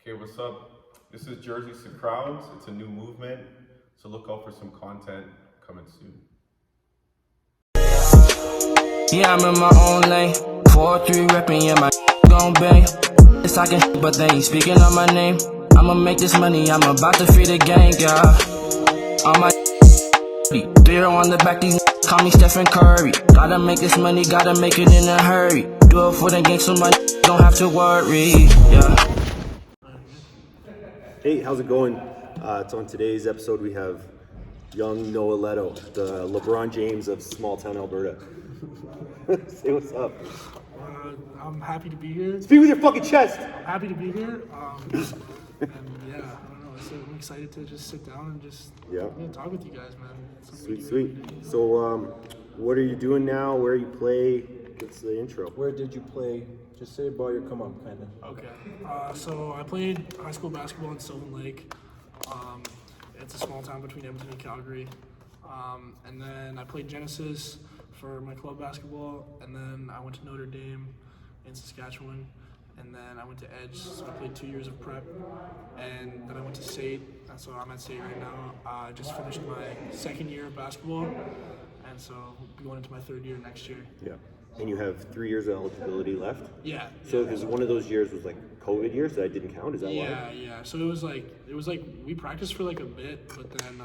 Okay, what's up? This is Jerseys to Crowds. It's a new movement, so look out for some content coming soon. Yeah, I'm in my own lane. 4-3 reppin', yeah, my gon' bang. It's talking, but they ain't speaking on my name. I'ma make this money, I'm about to free the gang, yeah. On my beer on the back, these call me Stephen Curry. Gotta make this money, gotta make it in a hurry. Do it for the gang so my don't have to worry, yeah. Hey, how's it going? It's on today's episode. We have young Noah Lehto, the LeBron James of small town Alberta. Say what's up. I'm happy to be here. Speak with your fucking chest. I'm happy to be here. And yeah, I don't know. So I'm excited to just sit down and just talk with you guys, man. Sweet. So, what are you doing now? Where you play? What's the intro? Where did you play? Just say about your come up, kind of. Okay. So I played high school basketball in Sylvan Lake. It's a small town between Edmonton and Calgary. And then I played Genesis for my club basketball. And then I went to Notre Dame in Saskatchewan. And then I went to Edge, so I played 2 years of prep. And then I went to SAIT, so I'm at SAIT right now. I just finished my second year of basketball. And so I'll be going into my third year next year. Yeah. And you have 3 years of eligibility left? Yeah. So because one of those years was like COVID years that I didn't count, is that why? Yeah. So it was like we practiced for like a bit, but then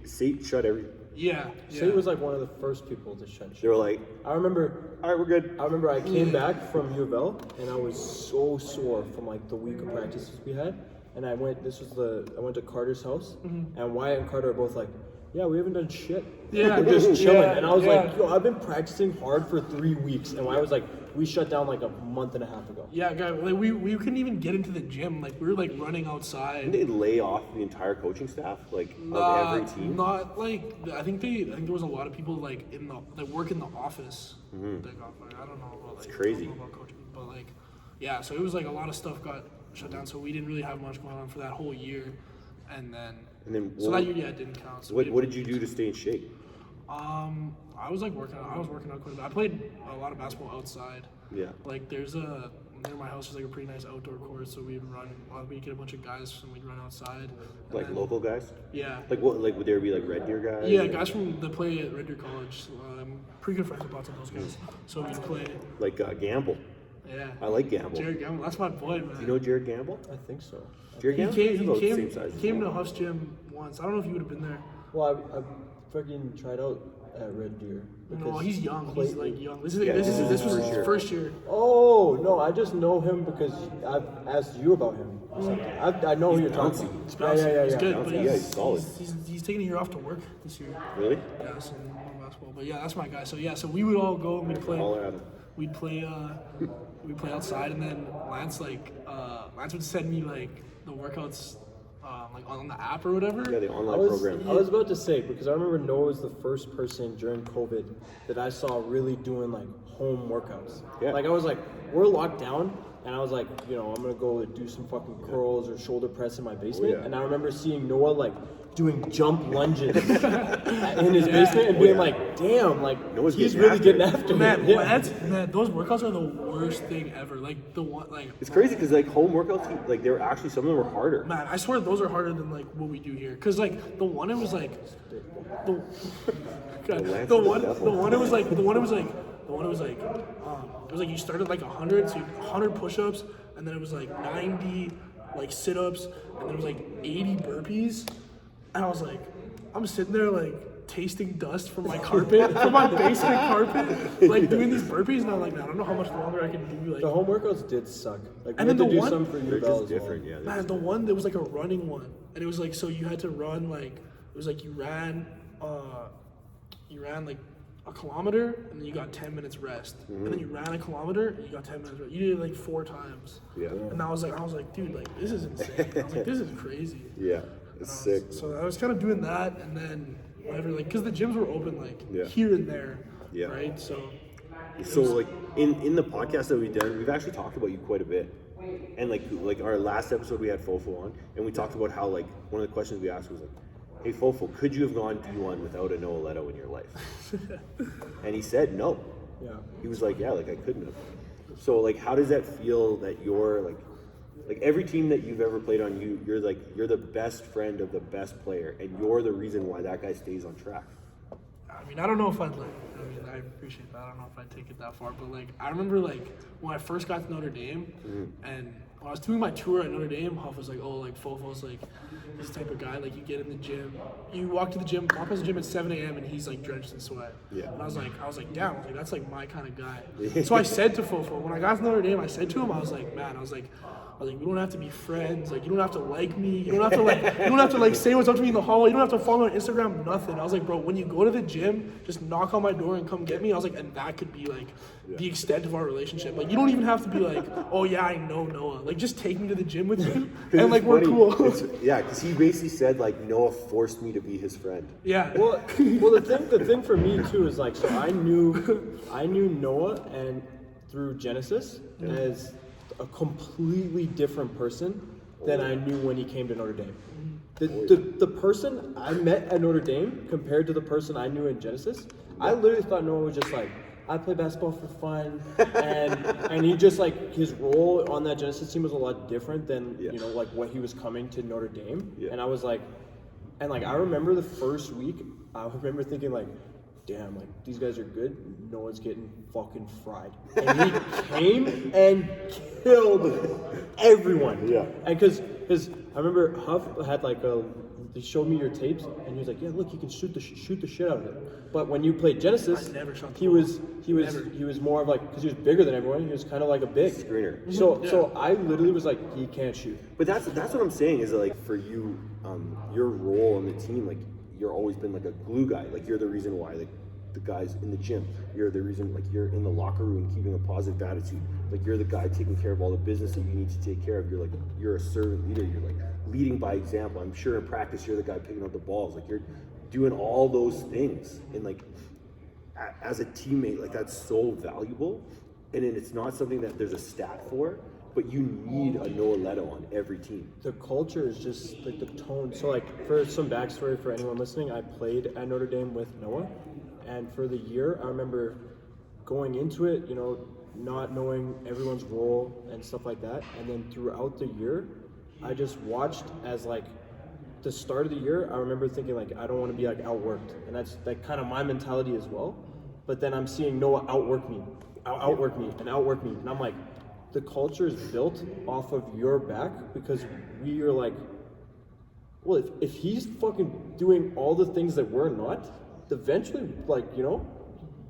SAIT shut every. Yeah. State was like one of the first people to shut They shit. were like, I remember all right, we're good. I remember I came back from U of L and I was so sore from like the week of practices we had. And I went to Carter's house and Wyatt and Carter are both like, yeah, we haven't done shit. Yeah. We're just chilling. Yeah, and I was yeah. like, yo, I've been practicing hard for 3 weeks. And Wyatt was like, we shut down like a month and a half ago. Yeah, guy. Like we couldn't even get into the gym. Like we were like running outside. Didn't they lay off the entire coaching staff, like of every team? Not like I think there was a lot of people like that work in the office that got fired. I don't know about like crazy. I don't know about coaching, but like yeah. So it was like a lot of stuff got shut down. So we didn't really have much going on for that whole year, and then so that year it didn't count. So what did you do to stay in shape? I was working out quite a bit. I played a lot of basketball outside. Yeah. Like near my house there's like a pretty nice outdoor court, so we'd get a bunch of guys and we'd run outside. Like local guys? Yeah. Like what? Like would there be like Red Deer guys? Yeah, guys that play at Red Deer College. So I'm pretty good friends with lots of those guys. So we'd play. Like Gamble. Yeah. I like Gamble. Jared Gamble, that's my boy, man. Do you know Jared Gamble? I think so. Jared Gamble? He came to Huff's gym once. I don't know if you would have been there. Well, I fucking tried out at Red Deer. No, he's young. He's like young. This was his first year. Oh no, I just know him because I've asked you about him. I know who you're talking about. He's bouncy. Yeah. He's good, but he's solid. He's taking a year off to work this year. Really? Yeah, so basketball. But yeah, that's my guy. So we would all go and we'd play. We'd play outside, and then Lance would send me like the workouts like on the app or whatever. Yeah, the online program. I was about to say, because I remember Noah was the first person during COVID that I saw really doing like home workouts. Yeah. Like I was like, we're locked down, and I was like, I'm gonna go do some fucking curls or shoulder press in my basement. And I remember seeing Noah like doing jump lunges in his basement and being like, damn, like Noah's he's getting really after getting it. after Man, it. man, those workouts are the worst thing ever. Like the one, like It's crazy because like home workouts, like they were actually some of them were harder. man, I swear those are harder than like what we do here. Cause like the one it was like, it was like you started like 100, so 100 push-ups, and then it was like 90 like sit-ups, and then it was like 80 burpees, and I was like, I'm sitting there like tasting dust from my carpet, from my basement carpet, like doing these burpees, and I'm like, man, I don't know how much longer I can do. Like The home workouts did suck. Like And we had then to the do one- some for They're U of L just as well. different, yeah. man, the one that was like a running one, and it was like so you had to run like it was like you ran like a kilometer and then you got 10 minutes rest, and then you ran a kilometer and you got 10 minutes rest. You did it like 4 times. Yeah. And I was like, dude, like this is insane. I was like, this is crazy. Yeah, it's sick. So I was kind of doing that, and then whatever, like, because the gyms were open like Yeah. here and there, Yeah. right? So So in the podcast that we've done, we've actually talked about you quite a bit. And like our last episode we had Fofo on, and we talked about how like one of the questions we asked was like, hey Fofo, could you have gone D1 without a Noah Lehto in your life? And he said no. Yeah. He was like, yeah, like I couldn't have. So like how does that feel that you're like every team that you've ever played on, you're the best friend of the best player, and you're the reason why that guy stays on track. I mean, I don't know if I'd like. I mean, I appreciate that. I don't know if I'd take it that far, but like, I remember like when I first got to Notre Dame, and when I was doing my tour at Notre Dame, Huff was like, "Oh, like Fofo's like this type of guy. Like, you get in the gym, you walk to the gym, walk past the gym at 7 a.m. and he's like drenched in sweat." Yeah. And I was like, damn, like that's like my kind of guy. So I said to Fofo when I got to Notre Dame, I said to him, I was like, man, I was like, we don't have to be friends. Like, you don't have to like me. You don't have to like say what's up to me in the hallway. You don't have to follow me on Instagram. Nothing. I was like, bro, when you go to the gym, just knock on my door and come get me. I was like, and that could be like the extent of our relationship. Like, you don't even have to be like, oh yeah, I know Noah. Like, just take me to the gym with you, and like we're cool. Yeah, because he basically said like Noah forced me to be his friend. Yeah. Well, the thing for me too is like, so I knew Noah and through Genesis as a completely different person than I knew when he came to Notre Dame. The person I met at Notre Dame compared to the person I knew in Genesis, I literally thought Noah was just like, I play basketball for fun, and he just like his role on that Genesis team was a lot different than you know like what he was coming to Notre Dame. And I was like, and like I remember the first week, I remember thinking like, damn, like these guys are good. No one's getting fucking fried. And he came and killed everyone. Yeah. And because I remember Huff had like he showed me your tapes, and he was like, yeah, look, you can shoot the shit out of it. But when you played Genesis, I never shot the he ball. was more of like, because he was bigger than everyone. He was kind of like a big Screener. So I literally was like, he can't shoot. But that's what I'm saying is that, like, for you, your role on the team, like, you're always been like a glue guy. Like, you're the reason why, like, the guys in the gym. You're the reason, like, you're in the locker room keeping a positive attitude. Like, you're the guy taking care of all the business that you need to take care of. You're a servant leader. You're like leading by example. I'm sure in practice you're the guy picking up the balls. Like, you're doing all those things. And like, as a teammate, like, that's so valuable. And then it's not something that there's a stat for, but you need a Noah Lehto on every team. The culture is just like the tone. So like, for some backstory for anyone listening, I played at Notre Dame with Noah, and for the year, I remember going into it, you know, not knowing everyone's role and stuff like that, and then throughout the year, I just watched as like the start of the year, I remember thinking like, I don't want to be like outworked, and that's like kind of my mentality as well. But then I'm seeing Noah outwork me, and I'm like, the culture is built off of your back, because we are like, well, if he's fucking doing all the things that we're not, eventually, like, you know,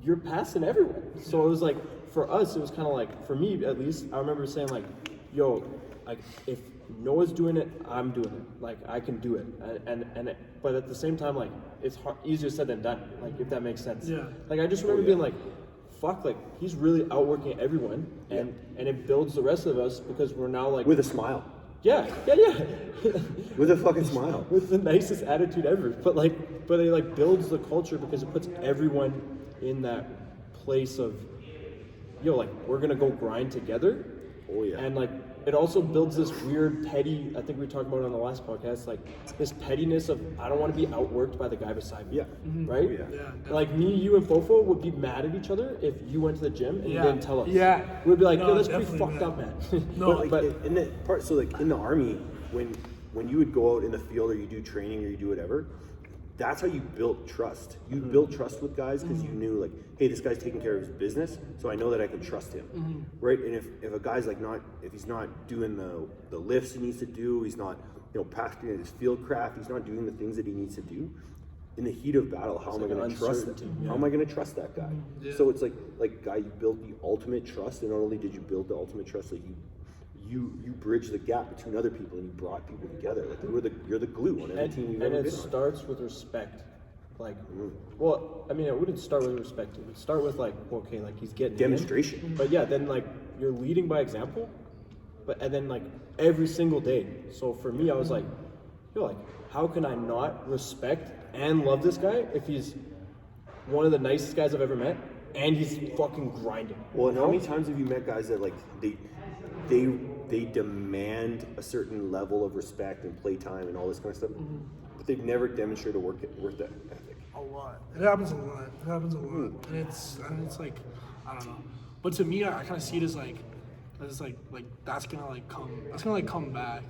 you're passing everyone. So it was like, for us, it was kind of like, for me at least, I remember saying like, yo, like, if Noah's doing it, I'm doing it. Like, I can do it. But at the same time, like, it's easier said than done. Like, if that makes sense. Yeah. Like, I just remember being like, fuck, like, he's really outworking everyone, and it builds the rest of us, because we're now like, With a smile. yeah. With a fucking smile. With the nicest attitude ever. But it like builds the culture, because it puts everyone in that place of, yo, like, we're gonna go grind together. Oh yeah. And like, it also builds this weird petty, I think we talked about it on the last podcast, like this pettiness of, I don't want to be outworked by the guy beside me. Yeah. Right? Oh, yeah. Yeah. Like, me, you, and Fofo would be mad at each other if you went to the gym and you didn't tell us. Yeah. We'd be like, No, yo, that's pretty definitely, fucked up, man. No, But in that part, so like in the army, when you would go out in the field, or you do training, or you do whatever, that's how you built trust. You built trust with guys because you knew, like, hey, this guy's taking care of his business, so I know that I can trust him, right? And if a guy's like if he's not doing the lifts he needs to do, he's not, you know, passing his field craft, he's not doing the things that he needs to do, in the heat of battle, how am I going to trust him? yeah. How am I going to trust that guy? Yeah. So it's like, guy, you built the ultimate trust, and not only did you build the ultimate trust, like you bridge the gap between other people, and you brought people together. Like, you're the glue on every team you've ever And been it on. starts with respect. Like, well, I mean, it wouldn't start with respect. It would start with like, okay, like, he's getting Demonstration. in. But yeah, then like, you're leading by example. And then like, every single day. So for me, I was like, yo, like, how can I not respect and love this guy if he's one of the nicest guys I've ever met, and he's fucking grinding? Well, and how many times have you met guys that, like, they demand a certain level of respect and playtime and all this kind of stuff, but they've never demonstrated a work ethic. A lot. It happens a lot. And it's like, I don't know. But to me, I kind of see it as like, It's like that's gonna like come back.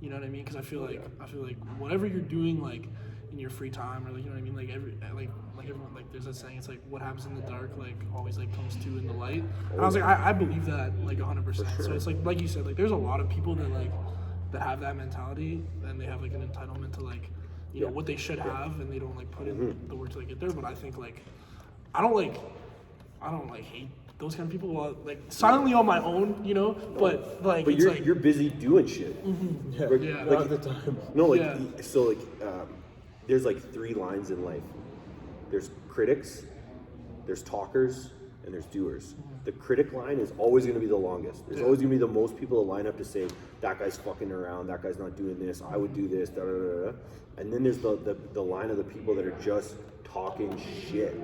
You know what I mean? Because I feel like whatever you're doing like in your free time, or like, you know what I mean, like everyone, like there's that saying, it's like what happens in the dark like always like comes to in the light. And I was like, I believe that like 100%. So it's like you said, like there's a lot of people that have that mentality, and they have like an entitlement to like, you know, what they should have, and they don't like put in the work to like get there. But I think like I don't hate those kind of people, like silently on my own, you know. But like, But you're busy doing shit. Yeah, Yeah. not at the time. No, like Yeah. so, like there's like 3 lines in life. There's critics, there's talkers, and there's doers. The critic line is always going to be the longest. There's always going to be the most people that line up to say that guy's fucking around, that guy's not doing this, I would do this, da da da da. And then there's the line of the people that are just talking shit.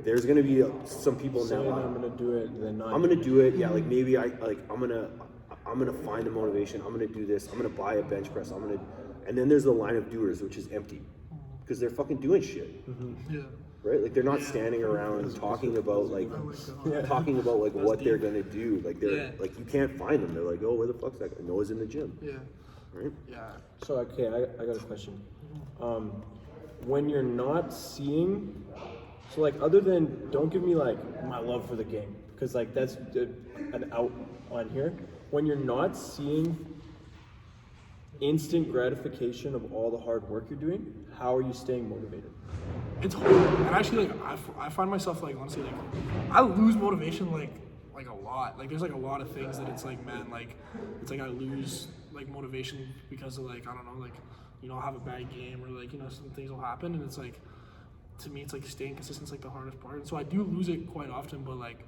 There's going to be some people Saying now. I'm gonna do it, then not. I'm gonna do it. Yeah, like maybe I'm gonna find the motivation. I'm gonna do this. I'm gonna buy a bench press. And then there's the line of doers, which is empty, because they're fucking doing shit, yeah. right? Like they're not standing around talking about like what they're gonna do. Like they're like you can't find them. They're like, oh, where the fuck's that guy? Noah's in the gym, Yeah. right? Yeah. So okay, I got a question. When you're not seeing, so like other than, don't give me like my love for the game, because like that's an out on here. When you're not seeing instant gratification of all the hard work you're doing, how are you staying motivated? It's hard. And actually, like I find myself like honestly like I lose motivation like a lot. Like there's like a lot of things that it's like, man, like it's like I lose like motivation because of like, I don't know, like, you know, I'll have a bad game, or like, you know, some things will happen, and it's like, to me it's like staying consistent is like the hardest part. And so I do lose it quite often, but like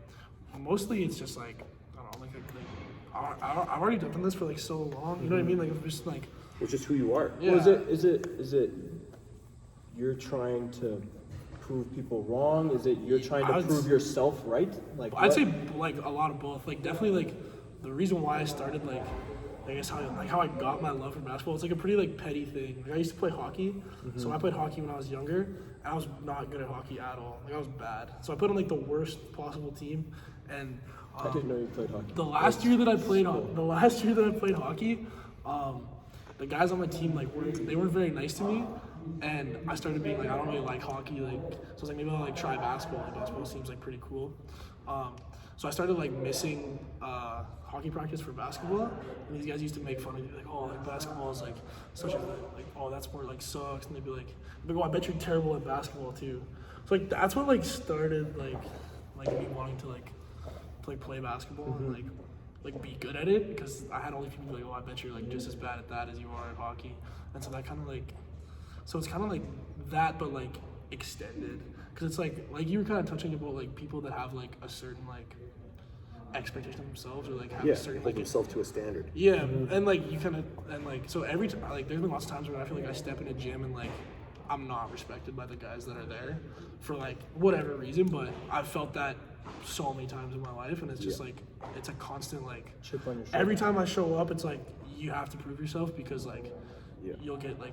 mostly it's just like, I don't know, like I've already done this for like so long, you know what I mean? Like I'm just like, Which is who you are. yeah. Well, is it you're trying to prove people wrong? Is it you're trying to prove yourself right? Like I'd say like a lot of both. Like definitely like the reason why I started like I guess how I got my love for basketball, it's like a pretty like petty thing. Like I used to play hockey, so I played hockey when I was younger, and I was not good at hockey at all. Like I was bad. So I played on like the worst possible team, and I didn't know you played hockey. the last year that I played hockey, the guys on my team like weren't very nice to me, and I started being like, I don't really like hockey, like, so I was like, maybe I'll like try basketball. Like basketball seems like pretty cool. So I started like missing hockey practice for basketball, and these guys used to make fun of me, like, oh, like basketball is like such a like, oh, that sport like sucks, and they'd be like, oh, I bet you're terrible at basketball too. So like that's what like started like me wanting to like play basketball and like be good at it, because I had all these people like, oh, I bet you're like just as bad at that as you are at hockey, and so that kind of like, so it's kind of like that, but like extended, because it's like you were kind of touching about like people that have like a certain like expectation of themselves, or like have a certain hold like himself to a standard. yeah, and like you kind of, and like so every time, like there's been lots of times where I feel like I step in a gym and like I'm not respected by the guys that are there for like whatever reason, but I've felt that so many times in my life, and it's just like it's a constant like Chip on your shoulder. every time I show up, it's like you have to prove yourself, because like you'll get like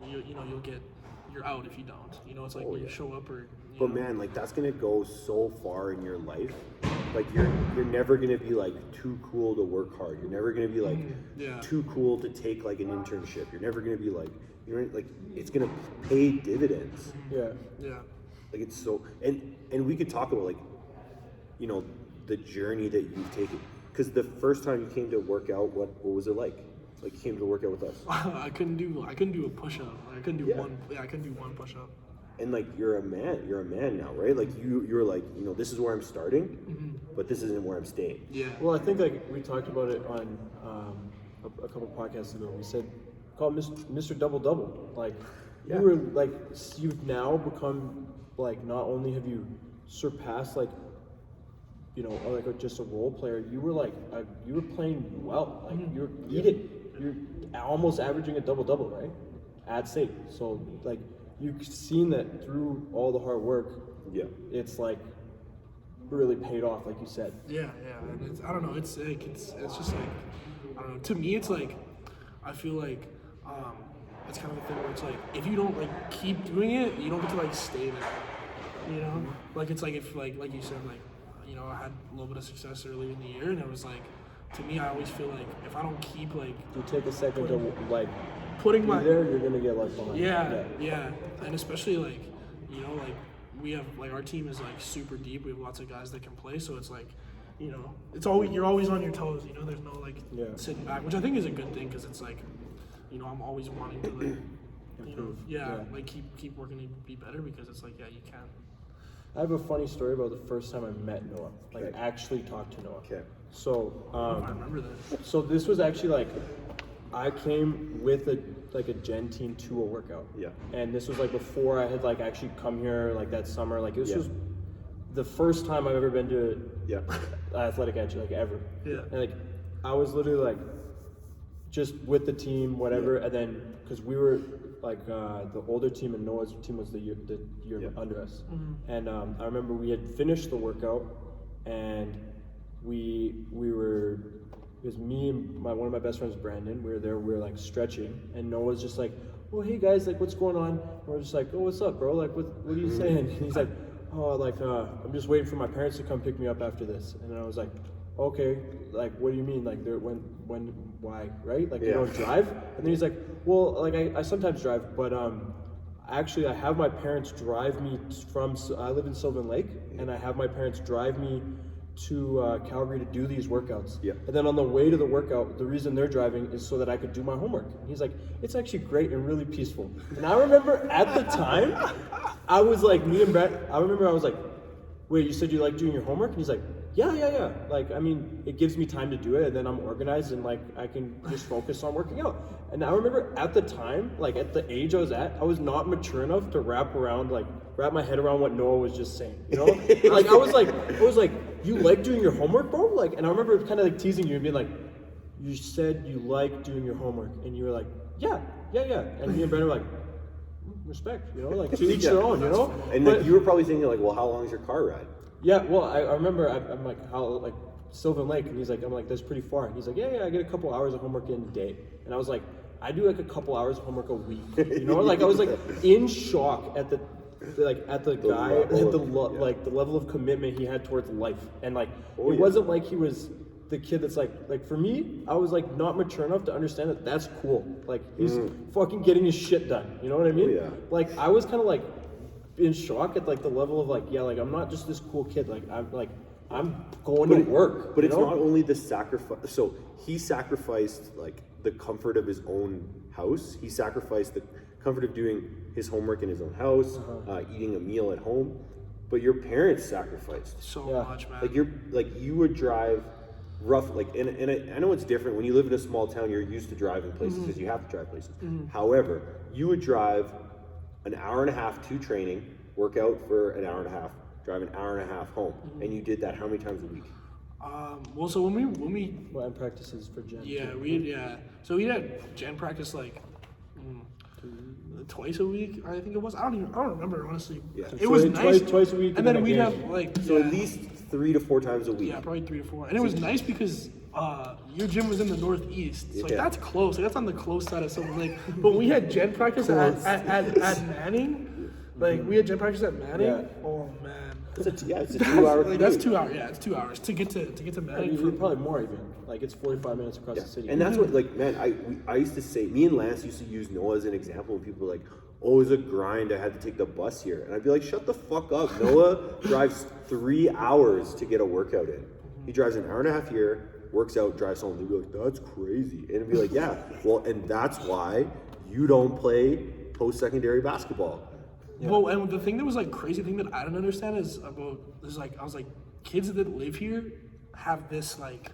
you're out if you don't. You know, it's like you show up, or you But know. man, like that's gonna go so far in your life. Like you're never gonna be like too cool to work hard. You're never gonna be like too cool to take like an internship. You're never gonna be like it's gonna pay dividends. Yeah. Like it's so, and we could talk about like, you know, the journey that you've taken. Because the first time you came to work out, what was it like? Like you came to work out with us. I couldn't do a push up. Like, I couldn't do one. Yeah, I couldn't do one push up. And like you're a man now, right? Like you're like, you know, this is where I'm starting, but this isn't where I'm staying. Yeah. Well, I think like we talked about it on a couple podcasts ago. We said call it Mr. Double Double. Like you were like, you've now become like, not only have you surpassed like, you know, like just a role player, you were like you were playing well. Like you're you're almost averaging a double double, right? At state. So like you've seen that through all the hard work. Yeah. It's like really paid off, like you said. Yeah. And it's, I don't know. It's like it's just like, I don't know. To me, it's like I feel like it's kind of a thing where it's like if you don't like keep doing it, you don't get to like stay there. You know, like it's like if like you said, like, you know, I had a little bit of success early in the year, and it was like to me, I always feel like if I don't keep like You take a second to like putting be my there, you're gonna get left behind. yeah, and especially like like we have like our team is like super deep. We have lots of guys that can play, so it's like it's always you're always on your toes. There's no like sitting back, which I think is a good thing because it's like I'm always wanting to like like keep working to be better because it's like you can. I have a funny story about the first time I met Noah, like actually talked to Noah. Okay. So, I remember that. so this was actually like, I came with a Gen team to a workout. Yeah. And this was like before I had like actually come here like that summer. Like this was the first time I've ever been to athletic edge like ever. Yeah. And like I was literally like just with the team, whatever, and then because we were like the older team and Noah's team was the year under us. Mm-hmm. And I remember we had finished the workout and we were, it was me and one of my best friends, Brandon. We were there, we were like stretching, and Noah's just like, "Oh, hey guys, like what's going on?" And we're just like, "Oh, what's up, bro? Like what are you saying?" And he's like, "Oh, like I'm just waiting for my parents to come pick me up after this." And I was like, "Okay, like what do you mean? Like they're when why, right? Like they don't drive?" And then he's like, "Well, like I sometimes drive, but actually I have my parents drive me from, I live in Sylvan Lake, and I have my parents drive me to Calgary to do these workouts. Yeah. And then on the way to the workout, the reason they're driving is so that I could do my homework." And he's like, "It's actually great and really peaceful." And I remember at the time, I was like, I remember I was like, "Wait, you said you like doing your homework?" And he's like, yeah. Like, I mean, it gives me time to do it, and then I'm organized, and like I can just focus on working out. And I remember at the time, like at the age I was at, I was not mature enough to wrap my head around what Noah was just saying. Like I was like, "You like doing your homework, bro?" Like, and I remember kind of like teasing you and being like, "You said you like doing your homework," and you were like, yeah. And me and Brandon were like, "Respect, like to each their own, And like you were probably thinking like, well, how long is your car ride? Yeah, well, I remember I'm like, how, like, Sylvan Lake, and I'm like, "That's pretty far." And he's like, yeah, I get a couple hours of homework in a day. And I was like, I do like a couple hours of homework a week. Like I was like in shock at the level of commitment he had towards life. And like, it wasn't like he was the kid that's like for me, I was like not mature enough to understand that that's cool. Like he's fucking getting his shit done. You know what I mean? Like I was kind of like in shock at like the level of like, I'm not just this cool kid. Like I'm going to work. But it's not only the sacrifice. So he sacrificed like the comfort of his own house. He sacrificed the comfort of doing his homework in his own house, eating a meal at home. But your parents sacrificed so much, man. Like you would drive rough, like, and I know it's different when you live in a small town. You're used to driving places because you have to drive places. However, you would drive an hour and a half to training, work out for an hour and a half, drive an hour and a half home, and you did that how many times a week? Well, so when we and practices for Gen. So we had Gen practice like twice a week, I think it was. I don't remember honestly. Yeah. It was nice. Twice a week, and then we'd have like at least 3 to 4 times a week. Yeah, probably 3 to 4. And it was nice because your gym was in the northeast, so like that's close. Like, that's on the close side of Sylvan Lake. But we had Gen practice at Manning. Like we had Gen practice at Manning. Yeah. Oh man. It's a 2-hour commute. That's 2 hours. Yeah, it's 2 hours to get to Manning. Probably more even. Like it's 45 minutes across the city. And that's what, like, man, I used to say, me and Lance used to use Noah as an example, and people were like, "Oh, it's a grind. I had to take the bus here." And I'd be like, "Shut the fuck up." Noah drives 3 hours to get a workout in. He drives an hour and a half here, works out, drives home. They'd be like, "That's crazy." And I'd be like, "Yeah, well, and that's why you don't play post-secondary basketball." Yeah. Well, and the thing that was like crazy thing that I don't understand is like I was like, kids that live here have this like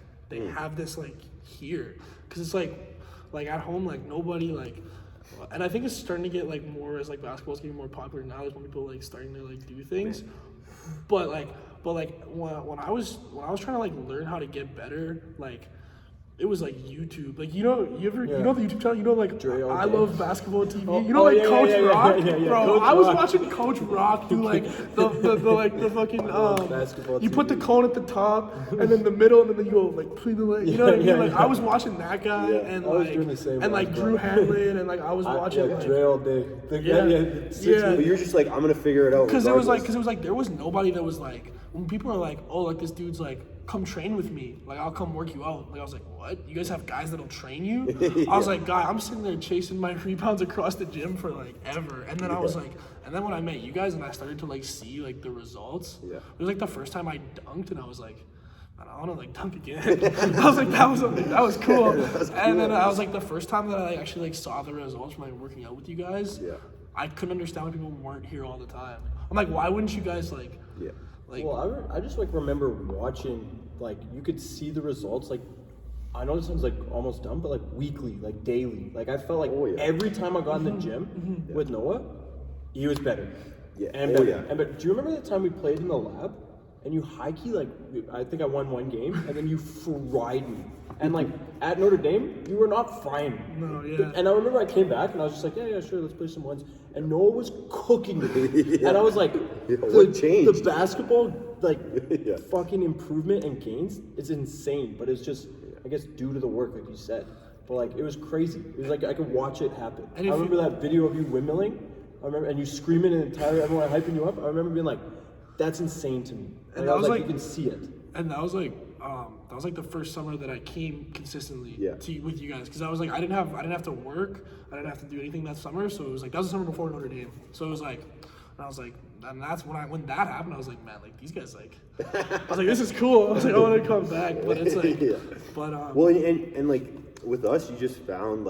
have this like here, because it's like at home like nobody like, and I think it's starting to get like more as like basketball's getting more popular now. There's more people like starting to like do things, but when I was trying to like learn how to get better, like it was like YouTube, like you know the YouTube channel, like I Love Basketball TV, Coach Rock, bro. Coach I was Rock. Watching Coach Rock do like the fucking basketball you TV. put the cone at the top and then the middle and then you go like between the legs, you know what I mean? Like I was watching that guy and I was doing the same and like Drew Hanlon and like I was watching like Dre all day. But you're just like, I'm gonna figure it out. Because it was like there was nobody that was like, when people are like, oh, like this dude's like come train with me. Like, I'll come work you out. Like, I was like, what? You guys have guys that'll train you? I was like, guy, I'm sitting there chasing my rebounds across the gym for like ever. And then I was like, and then when I met you guys and I started to like see like the results, it was like the first time I dunked and I was like, I want to like dunk again. I was like, that was cool. And then I was like, the first time that I actually like saw the results from like working out with you guys, I couldn't understand why people weren't here all the time. I'm like, why wouldn't you guys like? Like, well, I just like remember watching, like, you could see the results, like, I know this sounds like almost dumb, but like weekly, like daily. Like, I felt like every time I got in the gym with Noah, he was better. And better. And but do you remember the time we played in the lab? And you high-key, like, I think I won one game, and then you fried me. And, like, at Notre Dame, you were not frying me. No, And I remember I came back, and I was just like, yeah, sure, let's play some ones. And Noah was cooking me. And I was like, the basketball, like, fucking improvement and gains is insane. But it's just, I guess, due to the work, like you said. But, like, it was crazy. It was like, I could watch it happen. I remember that video of you windmilling. I remember, and you screaming and everyone hyping you up. I remember being like, that's insane to me. And I was like, you can see it. And that was like the first summer that I came consistently with you guys, because I was like, I didn't have to work, I didn't have to do anything that summer, so it was like that was the summer before Notre Dame. So it was like, and I was like, and that's when that happened, I was like, man, like these guys like, I was like, this is cool. I was like, I want to come back, but it's like, but well, and like with us, you just found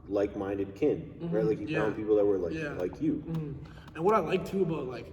like-minded kin, right? Like you found people that were like you. And what I like too about like,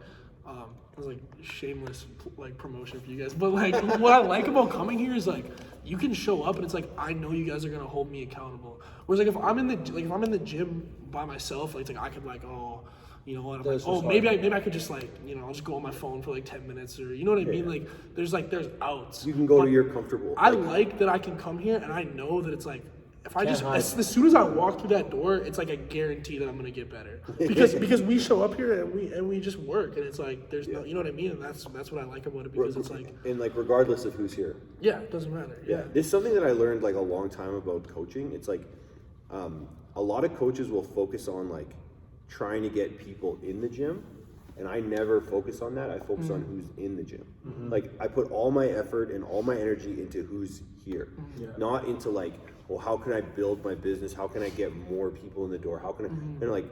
it was like shameless like promotion for you guys, but like what I like about coming here is like you can show up and it's like I know you guys are gonna hold me accountable. Whereas like if I'm in the gym by myself, like it's like I could like you know what, I'm like, maybe I could just like, you know, I'll just go on my phone for like 10 minutes or you know what I mean? Like there's outs. You can go to your comfortable. I like that I can come here and I know that it's like if I just as soon as I walk through that door, it's like a guarantee that I'm gonna get better because we show up here and we just work and it's like there's no, you know what I mean, and that's what I like about it because it's like, and like regardless of who's here, it doesn't matter. This is something that I learned like a long time about coaching. It's like a lot of coaches will focus on like trying to get people in the gym, and I never focus on that. I focus on who's in the gym. Like I put all my effort and all my energy into who's here, not into like, well, how can I build my business? How can I get more people in the door? How can I? And like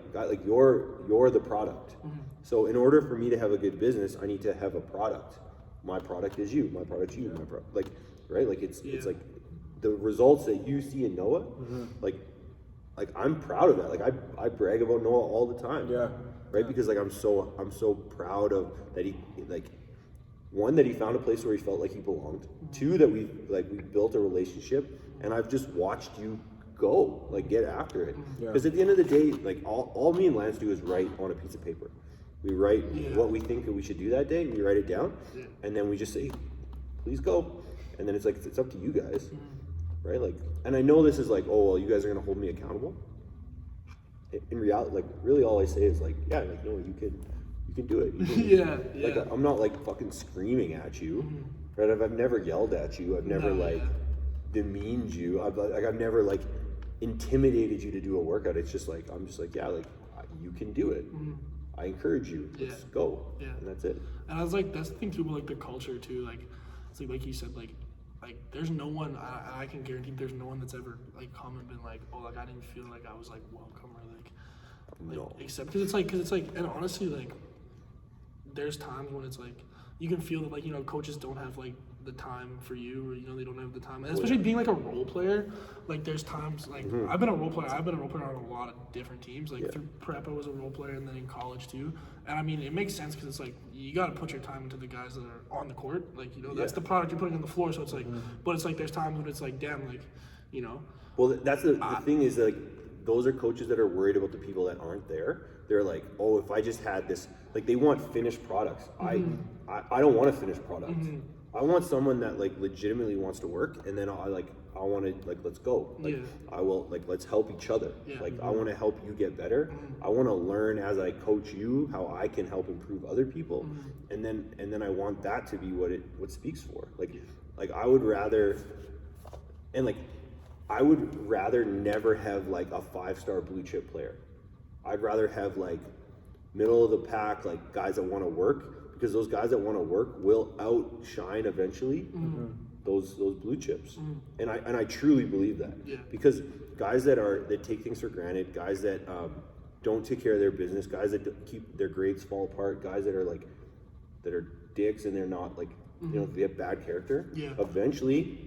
you're the product. So in order for me to have a good business, I need to have a product. My product is you. My product's you. My product, like, right? Like it's like the results that you see in Noah. Like I'm proud of that. Like I brag about Noah all the time. Right? Because like I'm so proud of that he like. One, that he found a place where he felt like he belonged. Two, that we built a relationship, and I've just watched you go, like get after it. Because at the end of the day, like all me and Lance do is write on a piece of paper. We write what we think that we should do that day, and we write it down, and then we just say, please go. And then it's like, it's up to you guys, right? Like, and I know this is like, oh, well, you guys are gonna hold me accountable. In reality, like really all I say is like, no, you can do it. You can, Like I'm not like fucking screaming at you, right? I've never yelled at you. I've never demeaned you. I've never like intimidated you to do a workout. It's just like I'm just like you can do it. I encourage you. Let's go. And that's it. And I was like, that's the thing too about like the culture too. Like it's like you said, like there's no one. I can guarantee there's no one that's ever like come and been like, oh, like I didn't feel like I was like welcome or like no. Except because it's like, and honestly like. There's times when it's like you can feel that like, you know, coaches don't have like the time for you, or you know, they don't have the time, and especially being like a role player. Like there's times like I've been a role player on a lot of different teams, like through prep I was a role player, and then in college too. And I mean it makes sense because it's like you got to put your time into the guys that are on the court, like, you know, that's the product you're putting on the floor. So it's like but it's like there's times when it's like, damn, like, you know, well that's the thing is like those are coaches that are worried about the people that aren't there. They're like, oh, if I just had this, like they want finished products. I don't want a finished product. I want someone that like legitimately wants to work, and then I want to like, let's go. Like I will, like, let's help each other. Like I want to help you get better. I want to learn as I coach you how I can help improve other people, and then I want that to be what speaks for. Like I would rather, and like I would rather never have like a 5-star blue chip player. I'd rather have like middle of the pack, like guys that want to work, because those guys that want to work will outshine eventually those blue chips, and I truly believe that. Yeah. Because guys that take things for granted, guys that don't take care of their business, guys that keep their grades fall apart, guys that are dicks and they're not like they have bad character. Yeah. Eventually,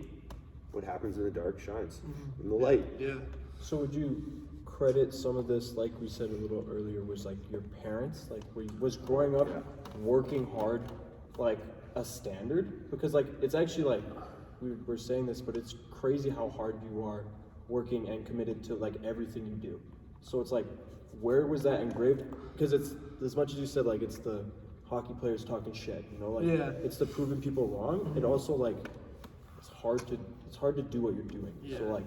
what happens in the dark shines in the light. Yeah. So would you credit some of this, like we said a little earlier, was like your parents, like was growing up working hard like a standard? Because like it's actually like we're saying this, but it's crazy how hard you are working and committed to like everything you do. So it's like, where was that engraved? Because it's as much as you said, like it's the hockey players talking shit, like it's the proving people wrong. It also like it's hard to do what you're doing. So like,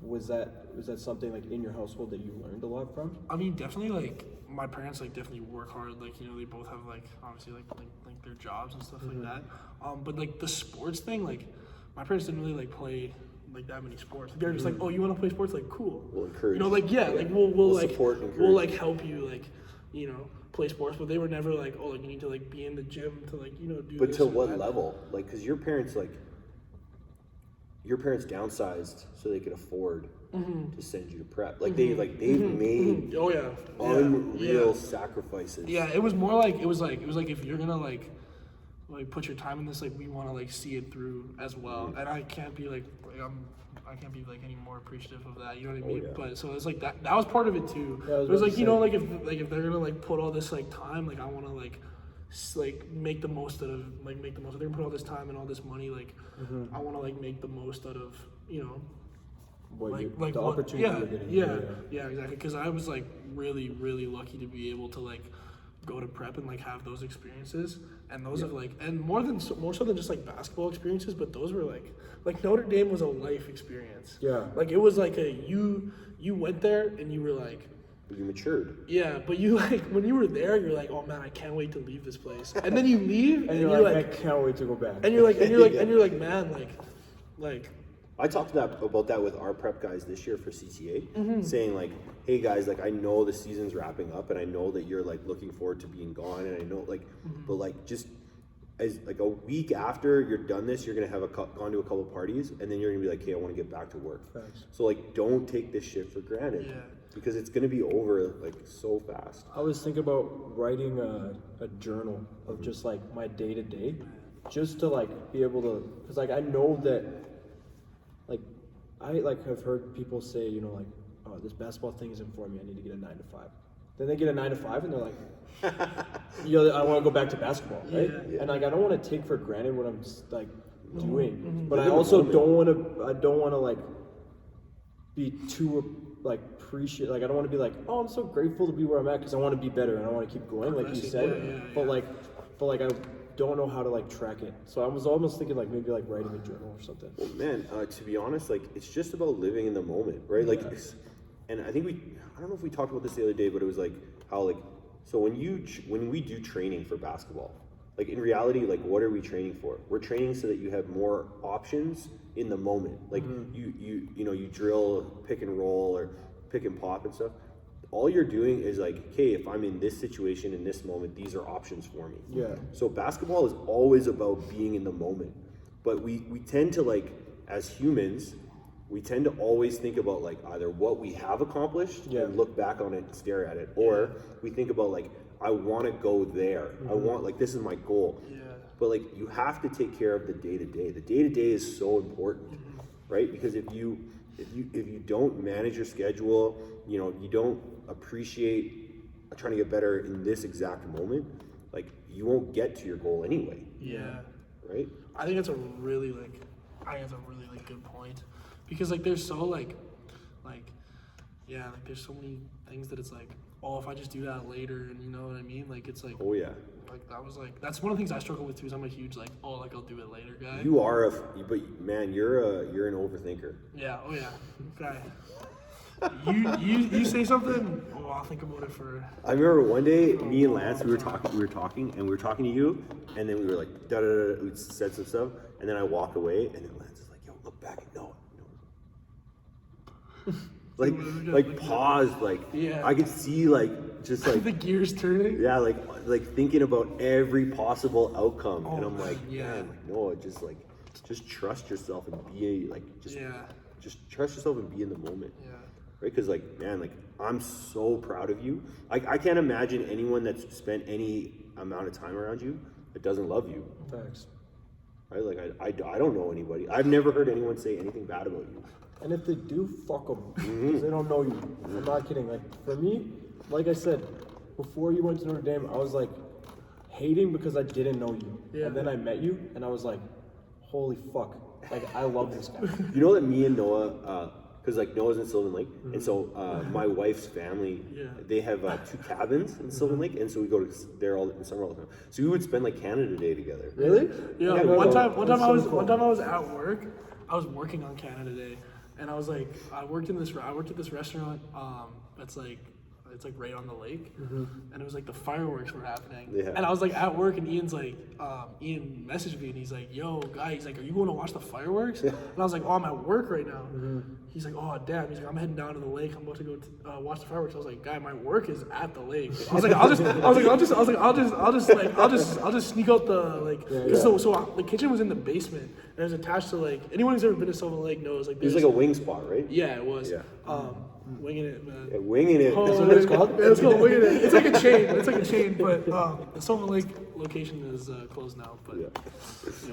was that something like in your household that you learned a lot from? I mean, definitely like my parents like definitely work hard. Like they both have like obviously like their jobs and stuff like that. But like the sports thing, like my parents didn't really like play like that many sports. They're just like, oh, you want to play sports? Like, cool. We'll encourage. Like like we'll like support and encourage. we'll like help you like play sports. But they were never like, oh, like you need to like be in the gym to like do. But this to or what that. level? Like, because your parents downsized so they could afford to send you to prep. Like they've made Oh yeah. unreal sacrifices. Yeah, it was more like it was like if you're gonna like put your time in this, like we want to like see it through as well. And I can't be like I can't be like any more appreciative of that. You know what I mean? yeah. But so it's like that was part of it too. Yeah, I It was like about to like if they're gonna like put all this like time, like I want to like make the most out of they're gonna put all this time and all this money, like I want to like make the most out of The opportunity you're getting. yeah, exactly. Because I was like really, really lucky to be able to like go to prep and like have those experiences, and those have like and more so than just like basketball experiences, but those were like Notre Dame was a life experience. Yeah. Like it was like you went there and you were like. You matured. Yeah, but you like when you were there, you're like, oh man, I can't wait to leave this place. And then you leave, And you're like, I can't wait to go back. and you're like, man, like. I talked about that with our prep guys this year for CTA, saying like, hey guys, like I know the season's wrapping up and I know that you're like looking forward to being gone, and I know like, but like just as like a week after you're done this, you're gonna have gone to a couple parties, and then you're gonna be like, hey, I want to get back to work. Thanks. So like, don't take this shit for granted, because it's gonna be over like so fast. I was thinking about writing a journal of just like my day to day, just to like be able to, because like I know that, like I like have heard people say, like, oh, this basketball thing isn't for me. I need to get a 9 to 5. Then they get a 9 to 5 and they're like, I want to go back to basketball, right? Yeah. And like I don't want to take for granted what I'm like doing, but I also don't want to like be too like appreciate. Like I don't want to be like, oh, I'm so grateful to be where I'm at, because I want to be better and I want to keep going, like you said. But like I don't know how to like track it. So I was almost thinking like maybe like writing a journal or something. Well, man, to be honest, like it's just about living in the moment, right? Like, and I think I don't know if we talked about this the other day, but it was like how like, so when we do training for basketball, like in reality, like what are we training for? We're training so that you have more options in the moment. Like you drill pick and roll or pick and pop and stuff. All you're doing is like, okay, if I'm in this situation in this moment, these are options for me. Yeah. So basketball is always about being in the moment. But we tend to like, as humans, we tend to always think about like either what we have accomplished and look back on it and stare at it, or we think about like, I want to go there. I want, like, this is my goal. Yeah. But like, you have to take care of the day to day. The day to day is so important, right? Because if you don't manage your schedule, you don't appreciate trying to get better in this exact moment, like you won't get to your goal anyway. Yeah. Right? I think that's a really good point, because like there's so like there's so many things that it's like, oh, if I just do that later, and you know what I mean? Like it's like, oh yeah. Like that's one of the things I struggle with too, is I'm a huge like, oh, like I'll do it later guy. You are but man, you're an overthinker. Yeah, oh yeah. Okay. You say something, oh, I'll think about it for. I remember one day, me and Lance, we were talking to you, and then we were like, da da da, we said some stuff, and then I walked away, and then Lance is like, yo, look back, no. like paused, like I could see like just like the gears turning. yeah, like thinking about every possible outcome, and I'm like, yeah. man, like no, just trust yourself and be like, just trust yourself and be in the moment, Yeah. right? Because like, man, like I'm so proud of you. I can't imagine anyone that's spent any amount of time around you that doesn't love you. Thanks. Right? Like I don't know anybody. I've never heard anyone say anything bad about you. And if they do, fuck them. Because they don't know you. I'm not kidding. Like, for me, like I said, before you went to Notre Dame, I was like hating because I didn't know you. Yeah. And then I met you, and I was like, holy fuck. Like, I love this guy. You know that me and Noah, because like Noah's in Sylvan Lake, and so my wife's family, they have 2 cabins in Sylvan Lake, and so we go to there all in summer all the time. So we would spend like Canada Day together. Really? Yeah. Yeah, One time I was cool. one time I was at work. I was working on Canada Day, and I was like, I worked at this restaurant. It's like right on the lake, and it was like the fireworks were happening. Yeah. And I was like at work, and Ian messaged me, and he's like, "Yo, guy," he's like, "Are you going to watch the fireworks?" And I was like, "Oh, I'm at work right now." He's like, "Oh, damn." He's like, "I'm heading down to the lake. I'm about to go watch the fireworks." I was like, "Guy, my work is at the lake." I was like, "I'll just sneak out the So the kitchen was in the basement, and it was attached to like anyone who's ever been to Sylvan Lake knows like It was like a wing spot, right? yeah, it was. Yeah. Winging it, man. Yeah, winging it. Oh, That's what it's called? Yeah, it's called winging it. It's like a chain. It's like a chain, but the Sylvan Lake location is closed now. But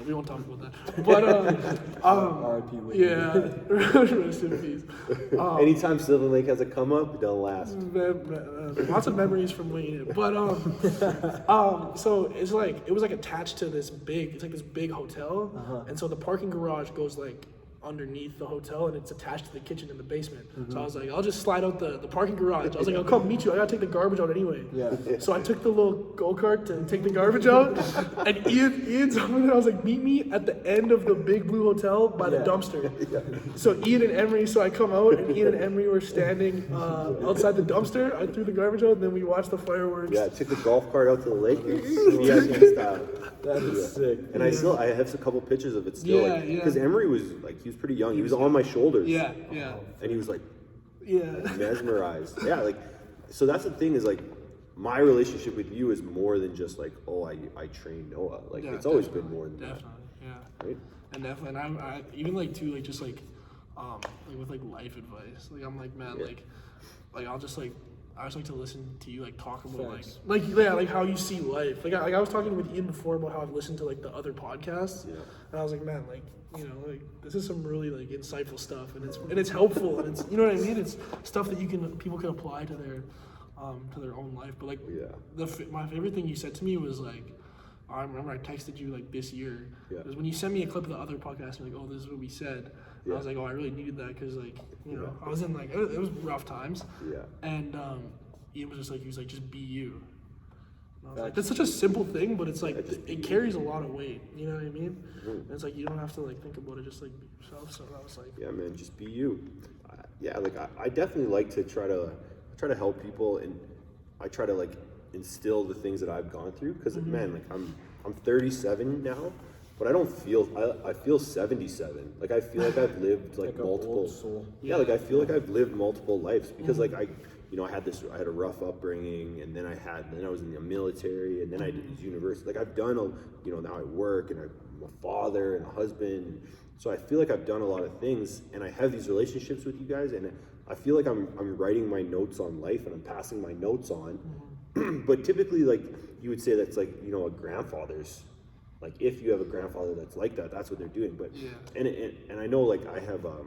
we won't talk about that. But R.I.P. Wayne. yeah, rest in peace. Anytime Sylvan Lake has a come up, they'll last. Lots of memories from winging it. But so it's like it was like attached to this big hotel, and so the parking garage goes like underneath the hotel, and it's attached to the kitchen in the basement. So I was like, I'll just slide out the parking garage. I was like, I'll come meet you. I gotta take the garbage out anyway. Yeah. So I took the little go-kart to take the garbage out, and Ian's over there. I was like, meet me at the end of the big blue hotel by the dumpster. So Ian and Emery, so I come out, and Ian and Emery were standing outside the dumpster. I threw the garbage out, and then we watched the fireworks. Yeah, I took the golf cart out to the lake. VIP style. That is sick. And I have a couple pictures of it still. Yeah, Because Emery was like, he was pretty young. He was on my shoulders. Yeah. And he was like Yeah. mesmerized. Yeah, like, so that's the thing is like, my relationship with you is more than just like, oh, I trained Noah. Like, Yeah, it's always been more than definitely, yeah. that. Right? And definitely, and I even like too, like just like with like life advice. Like I'm like, man, like I just like to listen to you like talk about like how you see life. Like I was talking with Ian before about how I've listened to like the other podcasts, and I was like, man, like like this is some really like insightful stuff, and it's helpful, and it's you know what I mean. It's stuff that people can apply to their own life. But like my favorite thing you said to me was like, I remember I texted you like this year. It was when you sent me a clip of the other podcast and like, oh, this is what we said. I was like, oh, I really needed that because like I was in like it was rough times. And Ian was just like, he was like, just be you. And I was like, that's such a simple thing, but it's like it carries a lot of weight. You know what I mean? And it's like you don't have to like think about it, just like be yourself. So I was like, yeah, man, just be you. Like I definitely like to try to help people, and I try to like instill the things that I've gone through. Because man, like I'm 37 now. But I don't feel, I feel 77. Like, I feel like I've lived, like multiple, like, I feel like I've lived multiple lives. Because, like, I had a rough upbringing, and then I was in the military, and then I did university. Like, I've done, now I work, and I'm a father, and a husband. So I feel like I've done a lot of things, and I have these relationships with you guys, and I feel like I'm writing my notes on life, and I'm passing my notes on. But typically, like, you would say that's, like, a grandfather's. Like, if you have a grandfather that's like that, that's what they're doing. But and I know, like, I have a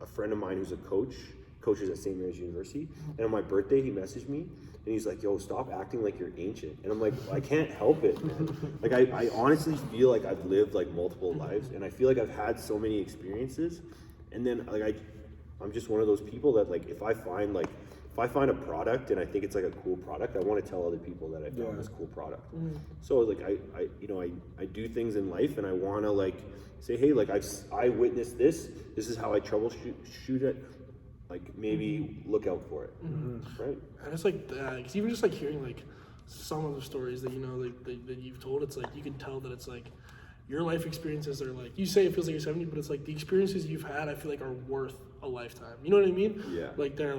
friend of mine who's a coaches at St. Mary's University, and on my birthday he messaged me and he's like, yo, stop acting like you're ancient. And I'm like, I can't help it, man. Like, I honestly feel like I've lived like multiple lives, and I feel like I've had so many experiences, and then like I'm just one of those people that, like, if I find a product and I think it's like a cool product, I want to tell other people that I found this cool product. So like I do things in life, and I want to like say, hey, like I witnessed this. This is how I troubleshoot it. Like, maybe look out for it, right? And it's like, cause even just like hearing like some of the stories that that you've told, it's like you can tell that it's like your life experiences are like, you say it feels like you're 70, but it's like the experiences you've had, I feel like are worth a lifetime. You know what I mean? Yeah. Like they're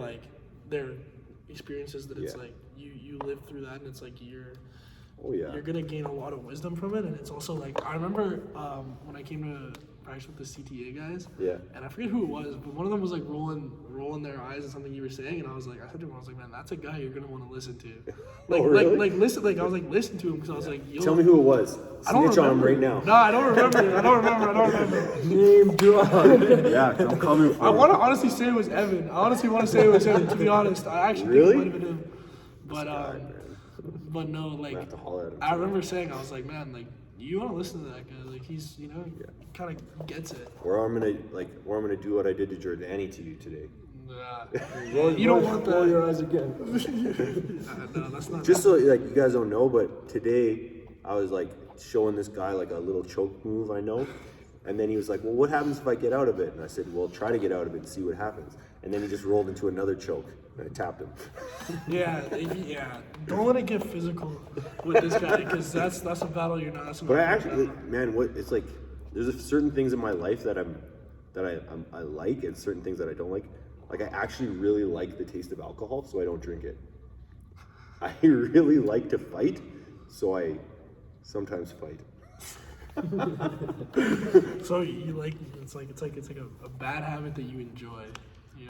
experiences that it's Yeah. like you live through that, and it's like you're gonna gain a lot of wisdom from it. And it's also like I remember when I came to practice with the CTA guys, and I forget who it was, but one of them was like rolling their eyes at something you were saying, and I said to him, I was like, man, that's a guy you're gonna want to listen to. Like, really? like listen, like I was like, listen to him, because I was like, yo, Tell me who it was. I don't Snitch on him remember. right now. No, I don't remember. I don't remember. Name drop. Yeah, I'm coming for I you. want to honestly say it was Evan. I honestly want to say it was him. To be honest, I actually Really? think it might have been him. But no, like have to holler at him I remember saying, I was like, man, like you want to listen to that guy? Like he's, kind of gets it. Or I'm gonna do what I did to Jordani to you today. Nah, you don't want that. Roll your eyes again. No, that's not. Just so like you guys don't know, but today I was like showing this guy like a little choke move I know, and then he was like, "Well, what happens if I get out of it?" And I said, "Well, try to get out of it and see what happens." And then he just rolled into another choke, and I tapped him. Yeah. Don't let it get physical with this guy, because that's a battle you're not. That's But I actually, man, what it's like, there's certain things in my life that I like, and certain things that I don't like. Like I actually really like the taste of alcohol, so I don't drink it. I really like to fight, so I sometimes fight. So you like it's like a bad habit that you enjoy.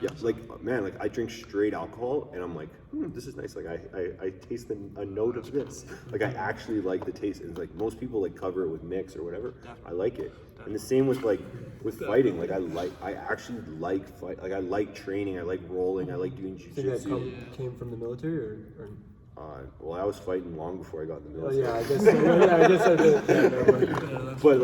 Yeah, like man, like I drink straight alcohol, and I'm like, this is nice. Like I taste a note of this. Like I actually like the taste. And like most people like cover it with mix or whatever. I like it. And the same with fighting. Like I actually like fight. Like I like training. I like rolling. I like doing Think that jiu-jitsu. came from the military or? Well, I was fighting long before I got in the Oh military. yeah, I guess. So. Yeah, I guess I did. Yeah, never mind. But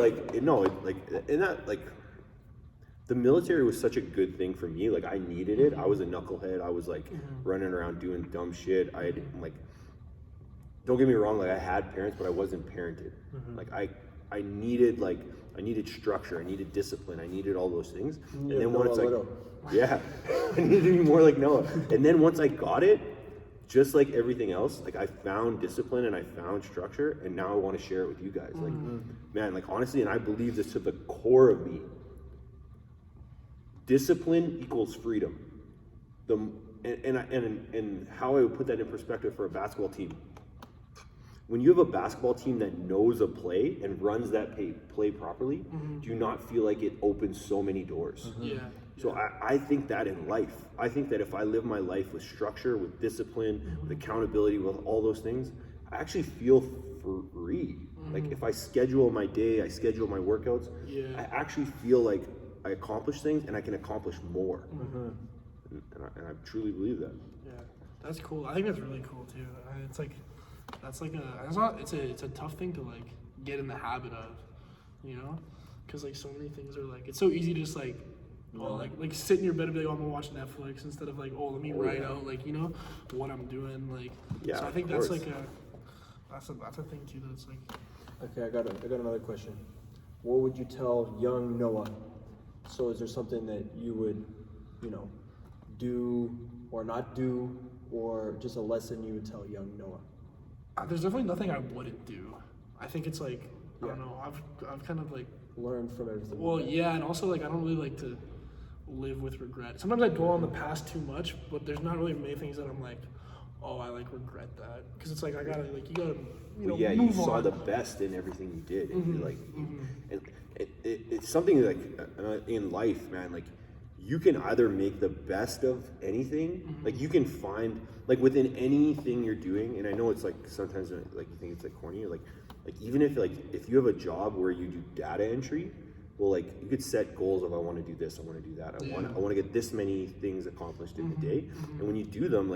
the military was such a good thing for me. Like I needed it. I was a knucklehead. I was like running around doing dumb shit. Don't get me wrong, like I had parents, but I wasn't parented. Like I needed structure. I needed discipline. I needed all those things. And then once I needed to be more like Noah. And then once I got it, just like everything else, like I found discipline and I found structure, and now I want to share it with you guys. Like, man, like honestly, and I believe this to the core of me. Discipline equals freedom. And how I would put that in perspective for a basketball team. When you have a basketball team that knows a play and runs that play properly, do you not feel like it opens so many doors? Yeah. So I think that in life, I think that if I live my life with structure, with discipline, with accountability, with all those things, I actually feel free. Like if I schedule my day, I schedule my workouts, I actually feel like I accomplish things and I can accomplish more. And I truly believe that. Yeah, that's cool. I think that's really cool too. It's like it's a tough thing to like get in the habit of, because like so many things are like it's so easy to just like like sit in your bed and be like, oh, I'm gonna watch Netflix instead of like, oh, let me write out like what I'm doing, like. Yeah, so I think that's like that's a thing too that's like. Okay, I got another question. What would you tell young Noah? So is there something that you would, do or not do, or just a lesson you would tell young Noah? There's definitely nothing I wouldn't do. I think it's like I don't know. I've kind of like learned from everything. Well, yeah, and also like I don't really like to live with regret. Sometimes I dwell on the past too much, but there's not really many things that I'm like, oh, I like regret that, because it's like you gotta move you saw on. the best in everything you did, and you're like, and it's something like in life, man. Like you can either make the best of anything, like you can find like within anything you're doing, and I know it's like sometimes like you think it's like corny, or like even if you have a job where you do data entry, well, like you could set goals of I want to do this, I want to do that, I want to get this many things accomplished in the day, and when you do them,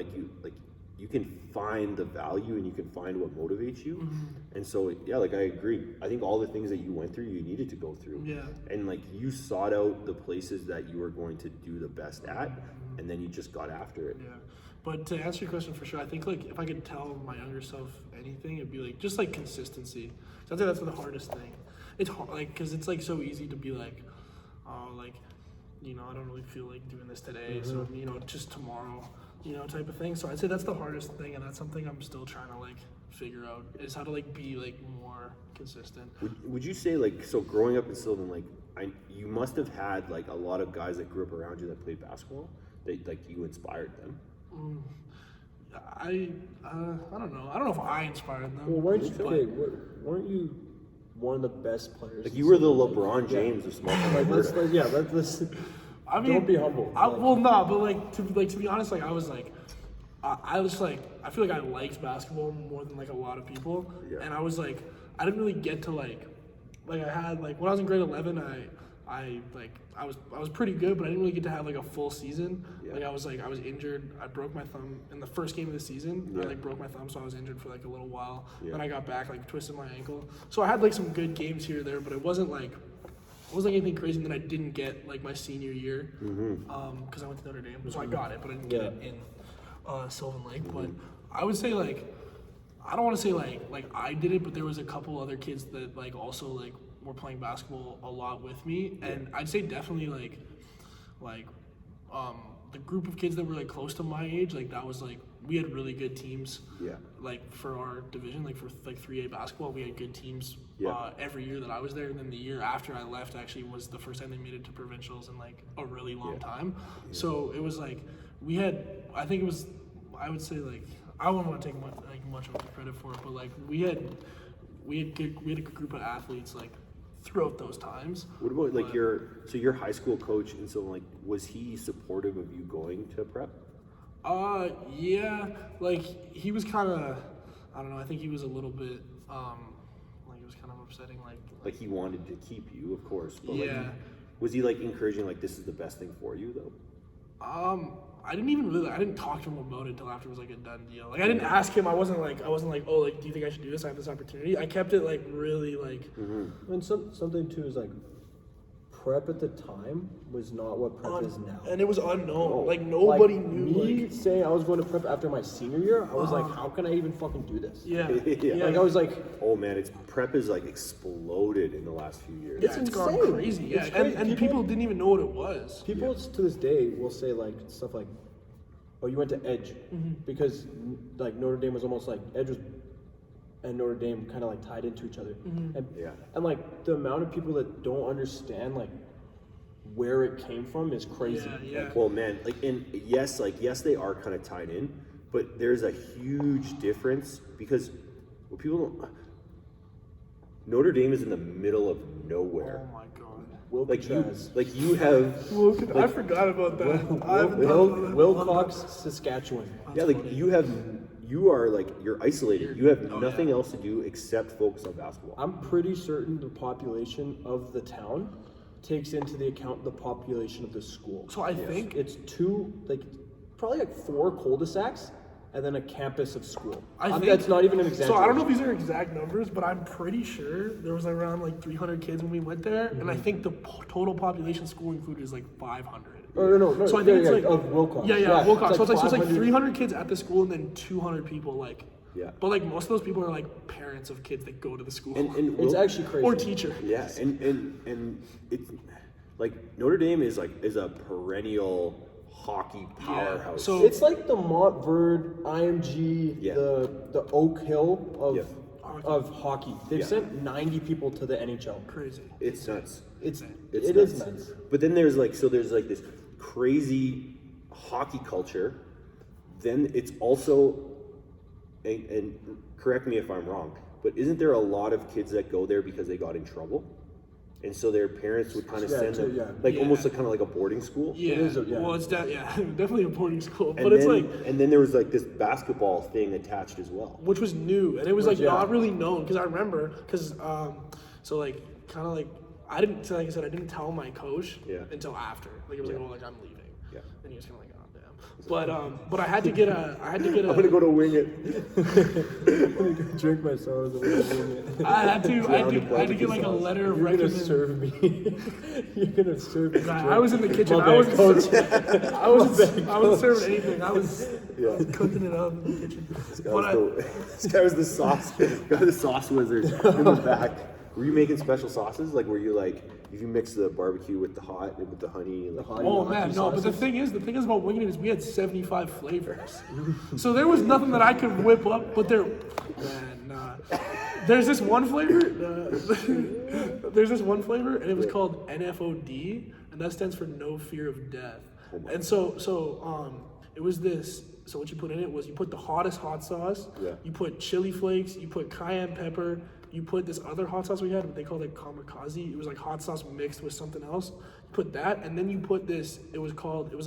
you can find the value and you can find what motivates you. And so like I agree. I think all the things that you went through, you needed to go through. Yeah. And like you sought out the places that you were going to do the best at, and then you just got after it. Yeah. But to answer your question for sure, I think like if I could tell my younger self anything, it'd be like just like consistency. So I think that's the hardest thing. It's hard, like, because it's like so easy to be like, oh, like, I don't really feel like doing this today, so just tomorrow. Type of thing. So I'd say that's the hardest thing, and that's something I'm still trying to like figure out, is how to like be like more consistent. Would you say like, so growing up in Sylvan, like you must have had like a lot of guys that grew up around you that played basketball that like you inspired them? I don't know. I don't know if I inspired them. Well, weren't you? but- Okay, weren't you one of the best players? Like you were the LeBron James of small town Like, Alberta. let's I mean, don't be humble. Well, no, but to be honest, I was I feel like I liked basketball more than like a lot of people, Yeah. and I was like, I didn't really get to like I had like when I was in grade 11, I was pretty good, but I didn't really get to have like a full season. Yeah. Like I was injured. I broke my thumb in the first game of the season. Yeah. I like broke my thumb, so I was injured for like a little while. Yeah. Then I got back, like twisted my ankle. So I had like some good games here or there, but it wasn't like anything crazy. And then I didn't get like my senior year because I went to Notre Dame, so I got it, but I didn't get it in Sylvan Lake. But I would say like I don't want to say like I did it, but there was a couple other kids that like also like were playing basketball a lot with me, and I'd say definitely like the group of kids that were like close to my age, like that was like we had really good teams. Yeah. Like for our division, like for like 3A basketball, we had good teams Yeah. every year that I was there. And then the year after I left actually was the first time they made it to provincials in like a really long time. So it was like we had, I think it was, I would say like I wouldn't want to take much of the credit for it, but like we had a good group of athletes like throughout those times. What about like your high school coach and so like was he supportive of you going to prep? Yeah, like he was kind of, I don't know. I think he was a little bit, like it was kind of upsetting. Like he wanted to keep you, of course. But Yeah. like, was he like encouraging like this is the best thing for you though? I didn't talk to him about it until after it was like a done deal. Like I didn't ask him. I wasn't like, oh, like, do you think I should do this? I have this opportunity. I kept it like really like. And something too is like prep at the time was not what prep is now. And it was unknown. Oh. Like nobody Like, knew. Me Like, saying I was going to prep after my senior year, I was like, how can I even fucking do this? yeah, Yeah. Like I was like, Oh man, prep is like exploded in the last few years. yeah, it's gone insane. crazy. Yeah, It's crazy. and people didn't even know what it was. people to this day will say like stuff like, "Oh, you went to Edge," because like Notre Dame was almost like Edge was, and Notre Dame kind of like tied into each other, and like the amount of people that don't understand like where it came from is crazy. Yeah. Like, well, man, like, and yes, they are kind of tied in, but there's a huge difference because what people don't. Notre Dame is in the middle of nowhere. Oh my god. Like you have. I forgot about that. I haven't thought about that. Wilcox, Saskatchewan. Yeah, like you are like you're isolated. You have nothing else to do except focus on basketball. I'm pretty certain the population of the town takes into the account the population of the school. So I think It's probably like 4 cul-de-sacs and then a campus of school. I think That's not even an So example. I don't know if these are exact numbers, but I'm pretty sure there was around like 300 kids when we went there, and I think the total population school included is like 500. No. So I think it's like of Wilcox. Yeah, Wilcox. So it's like 500. 300 kids at the school and then 200 people like. Yeah. But like most of those people are like parents of kids that go to the school. And It's actually crazy. or teacher. Yeah, and it's like Notre Dame is a perennial hockey powerhouse. So- It's like the Montverde, IMG, Yeah. the Oak Hill Yeah. of hockey. They've Yeah. sent 90 people to the NHL. Crazy. it's nuts. It It's is nuts. nuts. But then there's this crazy hockey culture. Then it's also, and correct me if I'm wrong, but isn't there a lot of kids that go there because they got in trouble? And so their parents would kind of Yeah, send them, yeah. almost like kind of like a boarding school. Yeah. yeah. Well, it's definitely a boarding school, And but it's then, like. and then there was like this basketball thing attached as well. Which was new, and it was like Yeah. not really known because I remember so like kind of like I didn't like I said I didn't tell my coach until after like it was like oh like I'm leaving and he was kind of like oh damn but I had to get a I'm gonna go to wing it. Drink my sorrows away. I had to get like a letter of You're gonna recommendation. serve me. You're gonna serve me. I was in the kitchen. My I bad, wasn't coach. I wasn't serving anything. I was cooking it up in the kitchen. This guy was the sauce. Got the sauce wizard in the back. Were you making special sauces? Like, were you like, if you mix the barbecue with the hot and with the honey? Like, Oh man, no, but the thing is about winging it is we had 75 flavors. So there was nothing that I could whip up, but there's this one flavor, and it was called NFOD, and that stands for no fear of death. And so it was this. So what you put in it was you put the hottest hot sauce. Yeah. You put chili flakes. You put cayenne pepper. You put this other hot sauce we had, what they called it kamikaze. It was like hot sauce mixed with something else. You put that, and then you put this. It was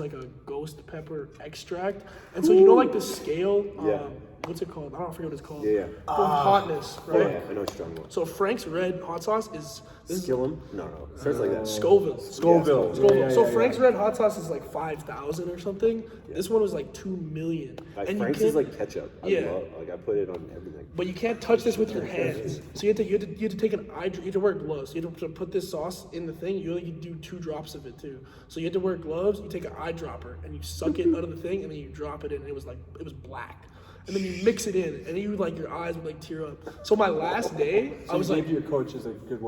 like a ghost pepper extract. And so you know, like the scale. Yeah. What's it called? I don't forget what it's called. Yeah. For hotness, right? Yeah, I know what you're talking about. So Frank's red hot sauce is Skillam? No. It starts like that. Scoville. Scoville. Scoville. So Frank's red hot sauce is like 5,000 or something. This one was like 2 million. Like Frank's is like ketchup. I Yeah. I put it on everything. But you can't touch this with your hands. So you have to take you have to wear gloves. You have to put this sauce in the thing. You only can do 2 drops of it too. So you have to wear gloves. You take an eyedropper and you suck it out of the thing, and then you drop it in. And it was black. And then you mix it in, and then you like your eyes would like tear up. So my last day, So I was you like, gave your coaches a good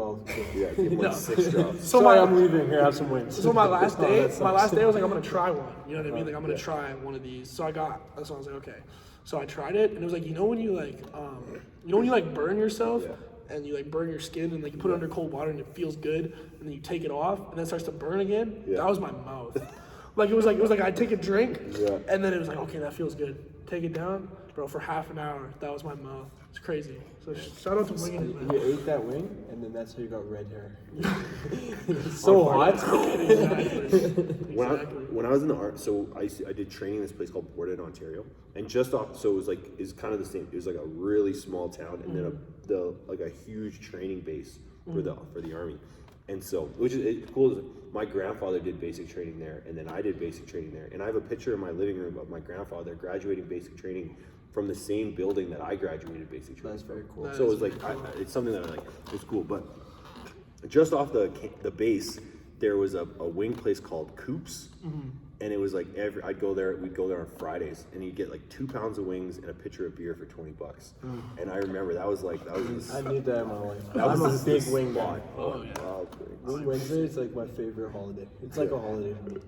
Yeah, give him like 6 drops. so Sorry, my I'm leaving. Here, have some wings. So my last day, that sucks. I was like, I'm gonna try one. You know what I mean? Like I'm gonna try one of these. So I was like, okay. So I tried it, and it was like, you know when you like burn yourself, and you like burn your skin, and like you put it under cold water, and it feels good, and then you take it off, and then it starts to burn again. Yeah. That was my mouth. It was like I take a drink, Yeah. and then it was like, okay, that feels good. Take it down, bro. For half an hour, that was my mouth. It's crazy. So shout out to winging it, man. You ate that wing, and then that's how you got red hair. It's so hot. Exactly. When I was in the art, so I did training in this place called Borda in Ontario, and just off, so it was like it's kind of the same. It was like a really small town, and then a huge training base for the army, and so which is cool. Is my grandfather did basic training there, and then I did basic training there, and I have a picture in my living room of my grandfather graduating basic training from the same building that I graduated basic training. That's very cool. So it was like it's something that I like. It's cool, but just off the base, there was a wing place called Coops, and it was like we'd go there on Fridays, and you'd get like 2 pounds of wings and a pitcher of beer for $20. And I remember that was I need that in my life. that I'm was a big wing guy. spot. Oh, yeah. Wow, Wing Wednesday is like my favorite holiday. It's like a holiday for me.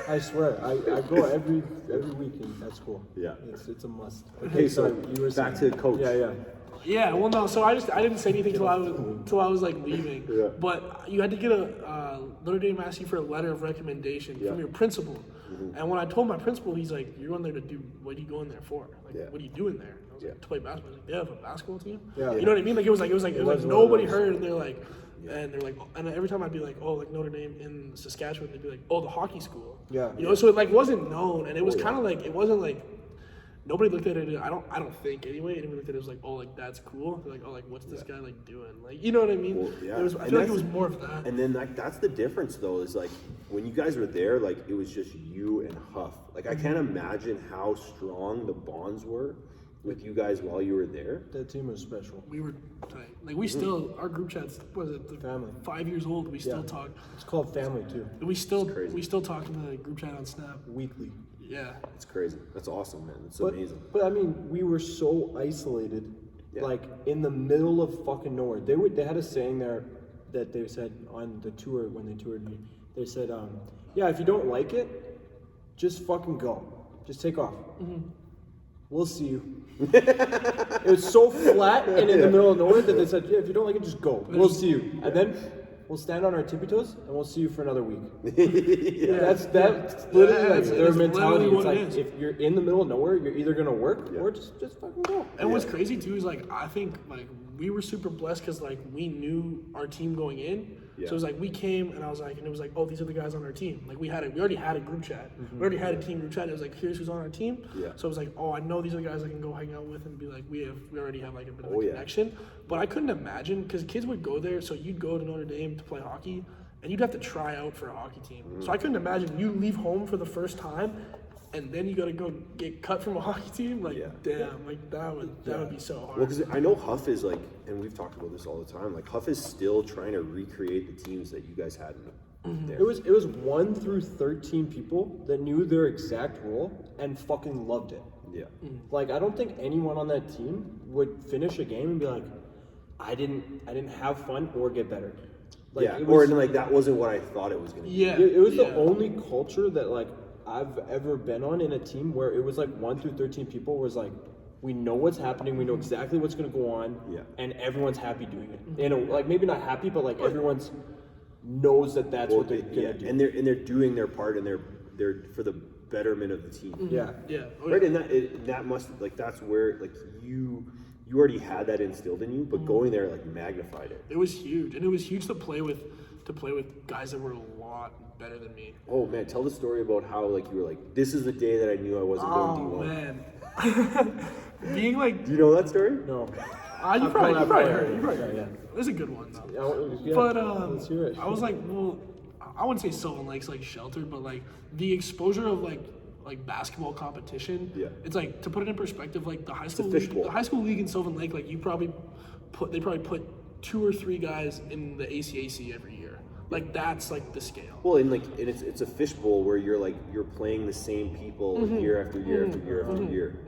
I swear, I go every weekend at school. Yeah. It's a must. Okay, so you were back saying. to coach. Yeah. Yeah, well, no. So I didn't say anything till I was like leaving. Yeah. But you had to get Notre Dame asked you for a letter of recommendation from your principal. And when I told my principal, he's like, "You're going there to do what are you going there for? Like, what are you doing there?" I was like, "To play basketball." He's like, "They have a basketball team." Yeah. You know what I mean? Like it was like was nobody heard, and they're like, and every time I'd be like, "Oh, like Notre Dame in Saskatchewan," they'd be like, "Oh, the hockey school." Yeah. You know, so it like wasn't known, and it was kind of like it wasn't like. Nobody looked at it. I don't think anyway. Anybody looked at it was like, oh, like that's cool. They're like, oh, like what's this guy like doing? Like, you know what I mean? Well, yeah. I feel like it was more of that. And then that's the difference though, is like when you guys were there, like it was just you and Huff. Like I can't imagine how strong the bonds were with you guys while you were there. That team was special. We were tight. Like we still, our group chat's was it the Family. 5 years old. We still talk. It's called family too. We still talk in the group chat on Snap. Weekly. Yeah. It's crazy. That's awesome, man. It's But, amazing. but I mean, we were so isolated, like in the middle of fucking nowhere. They had a saying there that they said on the tour when they toured me. They said, yeah, if you don't like it, just fucking go. Just take off. We'll see you. It was so flat and in the middle of nowhere that they said, yeah, if you don't like it, just go. We'll see you. And then we'll stand on our tippy toes and we'll see you for another week. That's literally like their it's mentality. literally It's what like it is. if you're in the middle of nowhere, you're either gonna work or just fucking go. And what's crazy too is like I think like we were super blessed because like we knew our team going in. Yeah. So it was like we came and it was like, oh, these are the guys on our team. Like we already had a group chat. We already had a team group chat. It was like, here's who's on our team. Yeah. So it was like, oh, I know these are the guys I can go hang out with and be like, we already have like a bit of a yeah. connection. But I couldn't imagine because kids would go there. So you'd go to Notre Dame to play hockey and you'd have to try out for a hockey team. So I couldn't imagine you leave home for the first time and then you got to go get cut from a hockey team. Like, damn, like that would be so hard. Well, because I know Huff is like, and we've talked about this all the time. Like Huff is still trying to recreate the teams that you guys had there. It was 1 through 13 people that knew their exact role and fucking loved it. Yeah. Like I don't think anyone on that team would finish a game and be like, I didn't have fun or get better. Like, yeah. it was, Or like that wasn't what I thought it was gonna be. Yeah. It was the only culture that like I've ever been on in a team where it was like 1 through 13 people was like, we know what's happening, we know exactly what's gonna go on, and everyone's happy doing it. You know, like maybe not happy, but like everyone's knows that that's what they're gonna do. And they're doing their part, and they're for the betterment of the team. Yeah. Yeah. Oh, Right, yeah. and that must like that's where like you already had that instilled in you, but going there like magnified it. It was huge, and it was huge to play with guys that were a lot better than me. Oh man, tell the story about how like you were like, this is the day that I knew I wasn't going D1. Man, being like, Do you know that story? No. you probably heard it. You probably heard Yeah. it. It was a good one though. Yeah, But let's hear it. I was like, well, I wouldn't say Sylvan Lake's like sheltered, but like the exposure of like basketball competition. Yeah. It's like, to put it in perspective, like the high school fishbowl. the high school league in Sylvan Lake, like they probably put 2 or 3 guys in the ACAC every year. Like that's like the scale. Well, and it's a fishbowl where you're playing the same people year after year after year after year.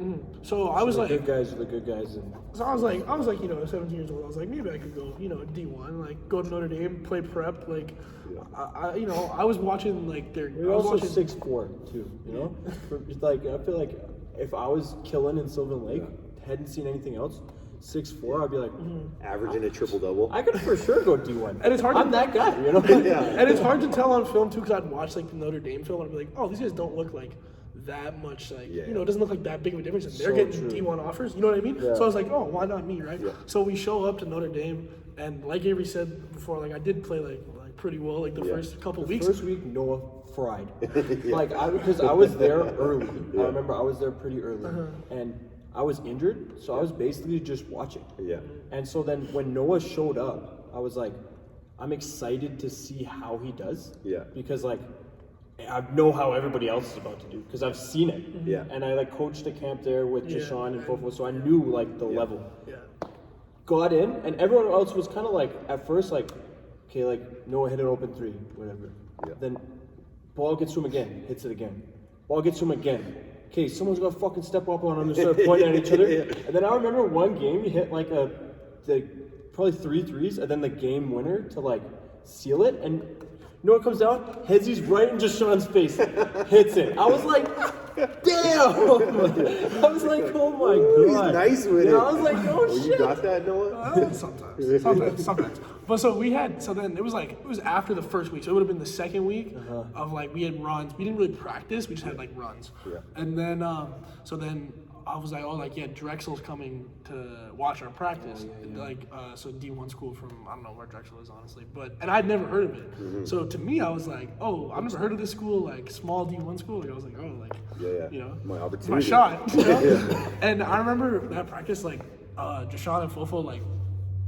So I was The like, good guys are the good guys. And So I was like, 17 years old. I was like, maybe I could go, D1, like go to Notre Dame, play prep. Like, I was watching like their. you're I was also watching, 6'4" too, It's like, I feel like if I was killing in Sylvan Lake, hadn't seen anything else, 6'4", I'd be like, Averaging a triple double. I could for sure go D1. And it's hard I'm to- that guy, Yeah. and it's hard to tell on film too, because I'd watch like the Notre Dame film and I'd be like, oh, these guys don't look like that much, like Yeah. it doesn't look like that big of a difference, and they're So getting true. D1 offers. You know what I mean? Yeah. So I was like, oh, why not me, right? Yeah. So we show up to Notre Dame, and like Avery said before, like I did play like pretty well, like the first couple weeks. First week, Noah fried. Like, because I was there early. I remember I was there pretty early. And I was injured, so I was basically just watching. Yeah. And so then when Noah showed up, I was like, I'm excited to see how he does. Yeah. Because, like, I know how everybody else is about to do, because I've seen it. Yeah. And I, like, coached a camp there with Yeah. Jashawn and Fofo, so I knew, like, the level. Yeah. Got in, and everyone else was kind of like, at first, like, okay, like, Noah hit an open 3, whatever. Yeah. Then ball gets to him again, hits it again. Ball gets to him again. Okay, someone's got to fucking step up on him and start pointing at each other. And then I remember one game, he hit like probably 3 threes, and then the game winner to like seal it. And Noah comes down, heads he's right in Jashawn's face, hits it. I was like, damn! I was like, oh my god. He's nice with it. I was like, oh shit. You got that, Noah? Sometimes. But so then it was after the first week, so it would have been the second week of like, we had runs. We didn't really practice, we just had like runs. Yeah. And then so then I was like, oh, like, yeah, Drexel's coming to watch our practice. So D1 school from, I don't know where Drexel is, honestly, and I'd never heard of it. So to me, I was like, oh, I've never heard of this school, like small D1 school. Like, I was like, oh, like, My my opportunity. shot. And I remember that practice, like, Jashawn and Fofo, like,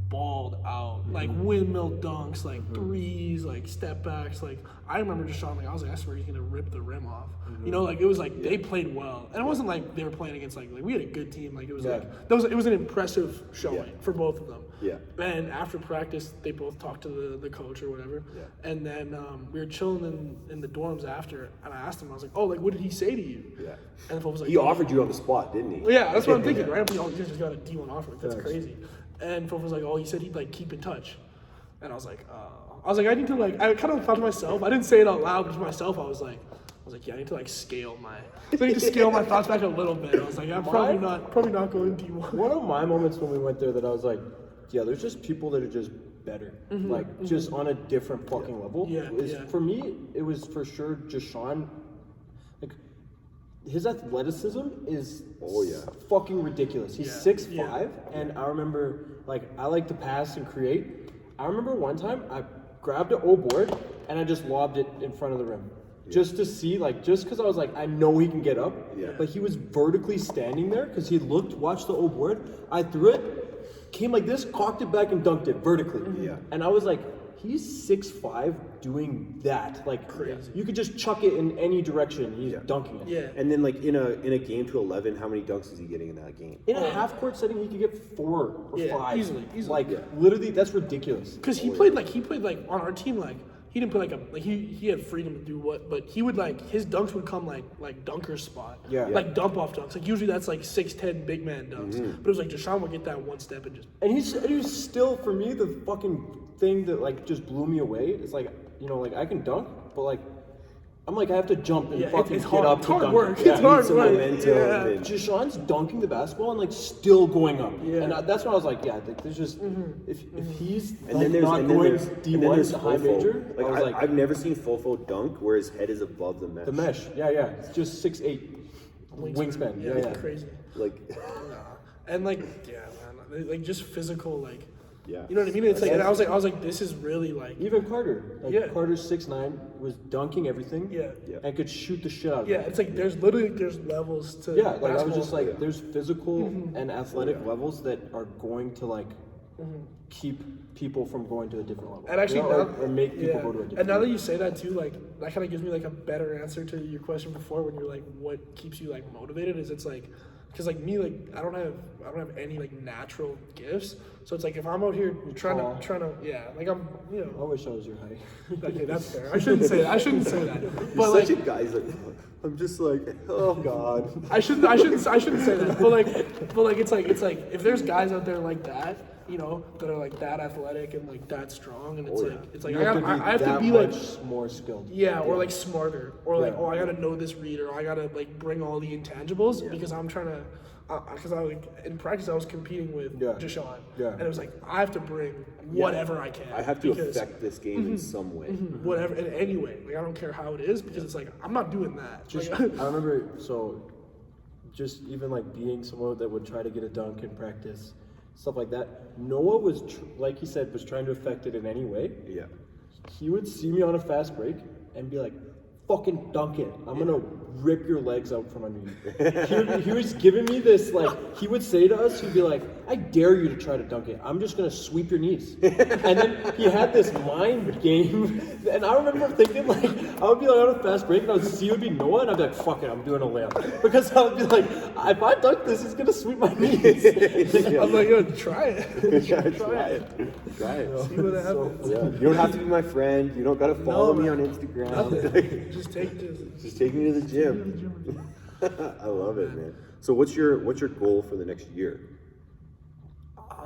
balled out, like windmill dunks, like threes, like step backs. Like I remember Jashawn, like I was like, I swear he's gonna rip the rim off. Like it was like they played well, and it wasn't like they were playing against like we had a good team. Like it was it was an impressive showing for both of them. Yeah. And after practice, they both talked to the coach or whatever. Yeah. And then we were chilling in the dorms after, and I asked him, I was like, oh, like what did he say to you? Yeah. And Fofo was like, He offered you on the spot, didn't he? well, yeah, that's what I'm thinking, right? You just got a D1 offer. Like, that's crazy. And Fofo was like, oh, he said he'd like keep in touch. And I was like, I need to like, I kind of thought to myself, I didn't say it out loud, but to myself, I was like, yeah, I need to like scale my thoughts back a little bit. I was like, I'm probably not going D1. One of my moments when we went there that I was like, yeah, there's just people that are just better, like just on a different fucking level. For me, it was for sure Jashawn. Like his athleticism is fucking ridiculous. He's 6'5", and I remember like I like to pass and create. I remember one time I grabbed an O board and I just lobbed it in front of the rim. Just to see, like, just because I was like, I know he can get up. Yeah. But he was vertically standing there because he watched the O board. I threw it, came like this, cocked it back and dunked it vertically. Yeah. And I was like, he's 6'5" doing that. Like, crazy. You could just chuck it in any direction. He's dunking it. Yeah. And then like in a game to 11, how many dunks is he getting in that game? In a half court setting, he could get 4 or 5. Easily. Like, literally, that's ridiculous. Because he played like on our team, like he didn't play like he had freedom to do what, but he would like his dunks would come like dunker spot, like dump off dunks. Like usually that's like 6'10" big man dunks, but it was like Jashawn would get that one step and just. And he was still, for me, the fucking thing that like just blew me away is like, like I can dunk, but like I'm like, I have to jump and Yeah, fucking it's get hard. up It's to hard dunk. work. Yeah. It's hard some work. momentum Yeah. and- Deshaun's dunking the basketball and like still going up. Yeah. And that's when I was like, yeah, like, there's just if he's And like, then there's not and then going there's D1 and then there's to high Fofo. major, Like, I was like, I've never seen Fofo dunk where his head is above the mesh. the mesh. Yeah, yeah. It's just 6'8" wingspan. Yeah, yeah. Crazy. Like, Nah. And like, yeah, man, like just physical, like, yeah. you know what I mean? It's like, and I was like, this is really like, Even Carter. Like Yeah. Carter's 6'9", was dunking everything. yeah, Yeah. And could shoot the shit out of yeah. it. It's like there's levels to Yeah, like I was basketball. just like, there's physical Mm-hmm. and athletic levels that are going to like keep people from going to a different level. And actually, You know, now, or make people yeah. go to a different And now that level. you say that too, like that kind of gives me like a better answer to your question before when you're like, what keeps you like motivated? Is it's like, because like me, like I don't have any like natural gifts, so it's like if I'm out here trying tall. to, yeah, like I'm, you I know, wish I was your height. okay, that's fair. I shouldn't say that. You're But like, such a guy. He's like, I'm just like, oh god. I shouldn't say that. But like it's like if there's guys out there like that, you know, that are like that athletic and like that strong, and it's like You I have to that be like, much more skilled. yeah, or like smarter, or like, Yeah. oh, I gotta know this read, or I gotta like bring all the intangibles because I'm trying to, because I like in practice I was competing with Yeah. Deshaun, Yeah. and it was like I have to bring whatever I can. I have to because- affect this game in some way. whatever in any way. Like I don't care how it is because it's like I'm not doing that. Just, Like, I remember, so just even like being someone that would try to get a dunk in practice, stuff like that. Noah was, like he said, was trying to affect it in any way. Yeah. He would see me on a fast break and be like, fucking dunk it. I'm gonna rip your legs out from under you. He was giving me this, like, he would say to us, he'd be like, I dare you to try to dunk it. I'm just gonna sweep your knees. And then he had this mind game. And I remember thinking, like, I would be like on a fast break and I would see it would be Noah and I'd be like, fuck it, I'm doing a layup. Because I would be like, if I dunk this, he's gonna sweep my knees. I'm like, yo, try it. Try it. Try it. See what happens. Yeah. You don't have to be my friend. You don't gotta follow me on Instagram. Just Take me to the gym. I love it, man. So what's your goal for the next year?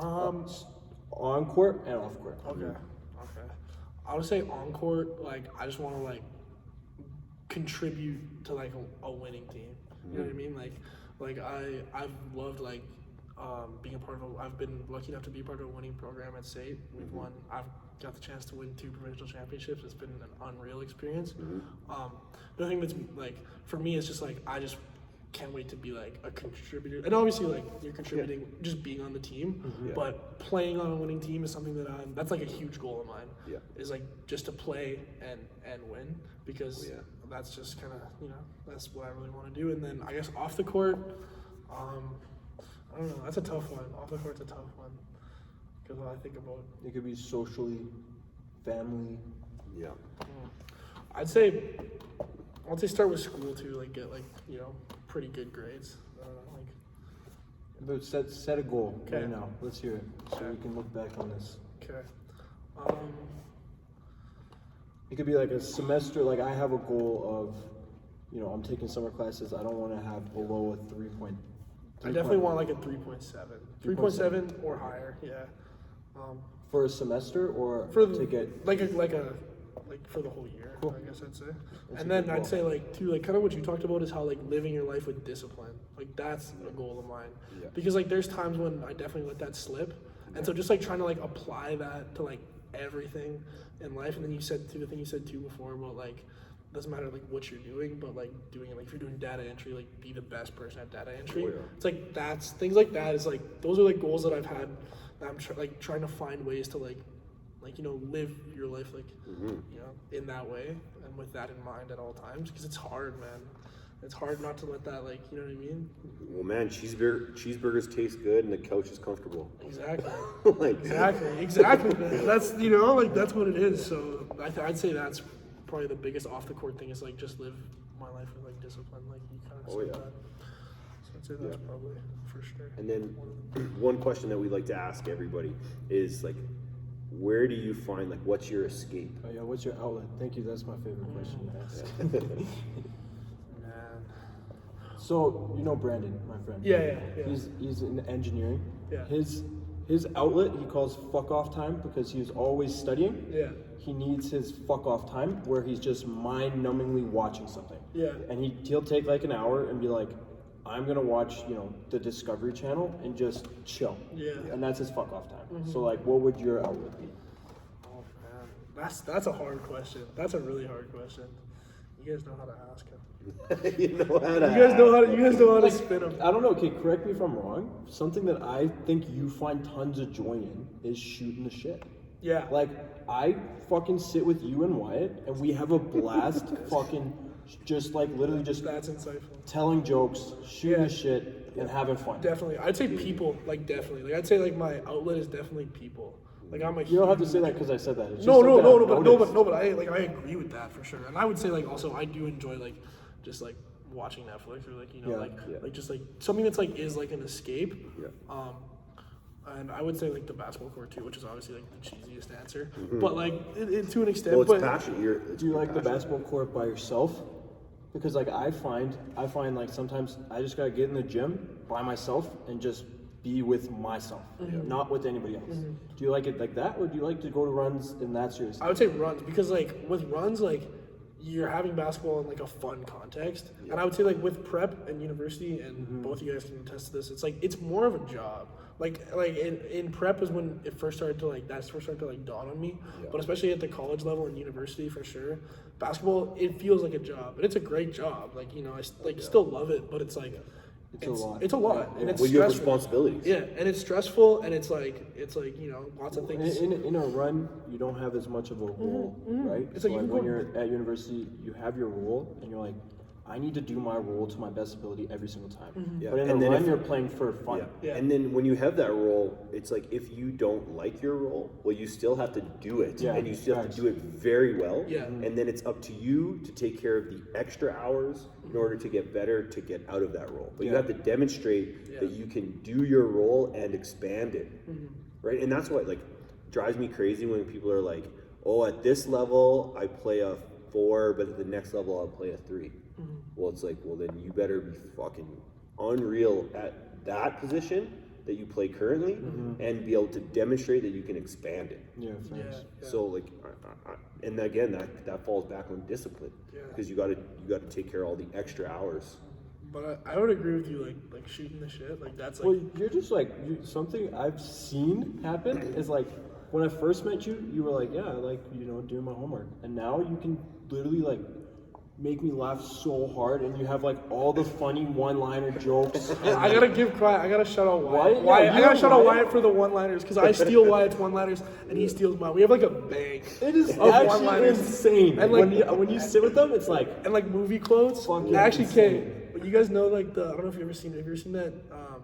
On court and off court. Okay. I would say on court, like I just want to like contribute to like a winning team. You know what I mean? Like I've loved like being a part of. I've been lucky enough to be part of a winning program at state. We've won. I've got the chance to win 2 provincial championships. It's been an unreal experience. The thing that's like for me is just like I just can't wait to be like a contributor. And obviously like you're contributing just being on the team, but playing on a winning team is something that that's like a huge goal of mine. Yeah. Is like just to play and win because that's just kind of, you know, that's what I really want to do. And then I guess off the court, I don't know, that's a tough one. Off the court's a tough one because I think about It could be socially, family. Yeah. I'd say start with school too, like get like, you know, pretty good grades. But set a goal Okay. right now. Let's hear it so we can look back on this. Okay. It could be like a semester. Like I have a goal of, you know, I'm taking summer classes. I don't want to have below a 3 point. I definitely want like a 3.7. 3.7 or higher, yeah. For a semester or For to get. like for the whole year, Cool. I guess I'd say. That's And a then good I'd goal. say like too, like kind of what you talked about is how like living your life with discipline. Like that's a goal of mine. Yeah. Because like there's times when I definitely let that slip. And so just like trying to like apply that to like everything in life. And then you said too, the thing you said too before about like doesn't matter like what you're doing, but like doing it, like if you're doing data entry, like be the best person at data entry. Oh, yeah. It's like that's things like that is like those are like goals that I've had that I'm trying to find ways to like you know live your life like you know in that way and with that in mind at all times because it's hard, man. It's hard not to let that like, you know what I mean? Well, man, cheeseburgers taste good and the couch is comfortable. Exactly. Like Exactly, man. That's, you know, like that's what it is. So I'd say that's probably the biggest off the court thing is like just live my life with like discipline, like you kind of Oh, said yeah. that. So I'd say that's probably for sure. And then one question that we like to ask everybody is like, where do you find like what's your escape? Oh yeah, what's your outlet? Thank you. That's my favorite question to ask. Man. So you know Brandon, my friend. Yeah. He's in engineering. Yeah. His outlet he calls fuck off time because he was always studying. Yeah. he needs his fuck off time where he's just mind-numbingly watching something. Yeah. And he'll take like an hour and be like, I'm gonna watch, the Discovery Channel and just chill. Yeah. And that's his fuck off time. So like, what would your outlet be? Oh man, that's a hard question. That's a really hard question. You guys know how to ask him. You know how to. You guys know how to spin him. I don't know. Okay, correct me if I'm wrong. Something that I think you find tons of joy in is shooting the shit. Yeah. Like, I fucking sit with you and Wyatt, and we have a blast fucking just like literally just That's insightful. telling jokes, shooting the shit, and having fun. Definitely. I'd say people, like definitely. Like I'd say like my outlet is definitely people. Like I'm a You don't have to say that because I said that. It's just No, something I've noticed. but I agree with that for sure. And I would say like also I do enjoy like just like watching Netflix or like like just like something that's like is like an escape. Yeah. And I would say like the basketball court too, which is obviously like the cheesiest answer. But like it, to an extent. Well, it's but passion. Do you like the basketball court by yourself? Because like I find like sometimes I just gotta get in the gym by myself and just be with myself, not with anybody else. Do you like it like that, or do you like to go to runs in that series? I would say runs because like with runs like you're having basketball in like a fun context, and I would say like with prep and university, and both of you guys can attest to this. It's like it's more of a job. Like in prep is when it first started to like dawn on me. But especially at the college level and university for sure, basketball it feels like a job, and it's a great job. Like I still love it, but it's like. It's a lot. It's a lot, and it's Well, you have stressful. responsibilities. Yeah, and it's stressful, and it's like lots of things. In a run, you don't have as much of a role, right? It's So like like you when go- you're at university, you have your role, and you're like, I need to do my role to my best ability every single time. Yeah. But in And a then run, if- you're playing for fun. Yeah. And then when you have that role, it's like if you don't like your role, well, you still have to do it, Yeah, and you still have facts. to do it very well. Yeah. And then it's up to you to take care of the extra hours in order to get better to get out of that role. But you Yeah. have to demonstrate that you can do your role and expand it, right? And that's what like drives me crazy when people are like, "Oh, at this level, I play a 4, but at the next level, I'll play a 3." Well, it's like, well, then you better be fucking unreal at that position that you play currently and be able to demonstrate that you can expand it. Yeah, thanks. So like, and again, that falls back on discipline because you got to take care of all the extra hours. But I would agree with you, like shooting the shit, like that's like Well, you're just like something I've seen happen is like when I first met you, you were like, yeah, I like doing my homework, and now you can literally like make me laugh so hard, and you have like all the funny one-liner jokes. I gotta shout out Wyatt. Wyatt? Yeah, I you gotta and shout out Wyatt? Wyatt for the one-liners because I steal Wyatt's one-liners and he steals mine. We have like a bank. It is of actually one-liners. insane. And, And like- when you sit with them, it's like And like movie quotes. Fucking Actually, insane. okay, but you guys know like I don't know if you've ever seen that.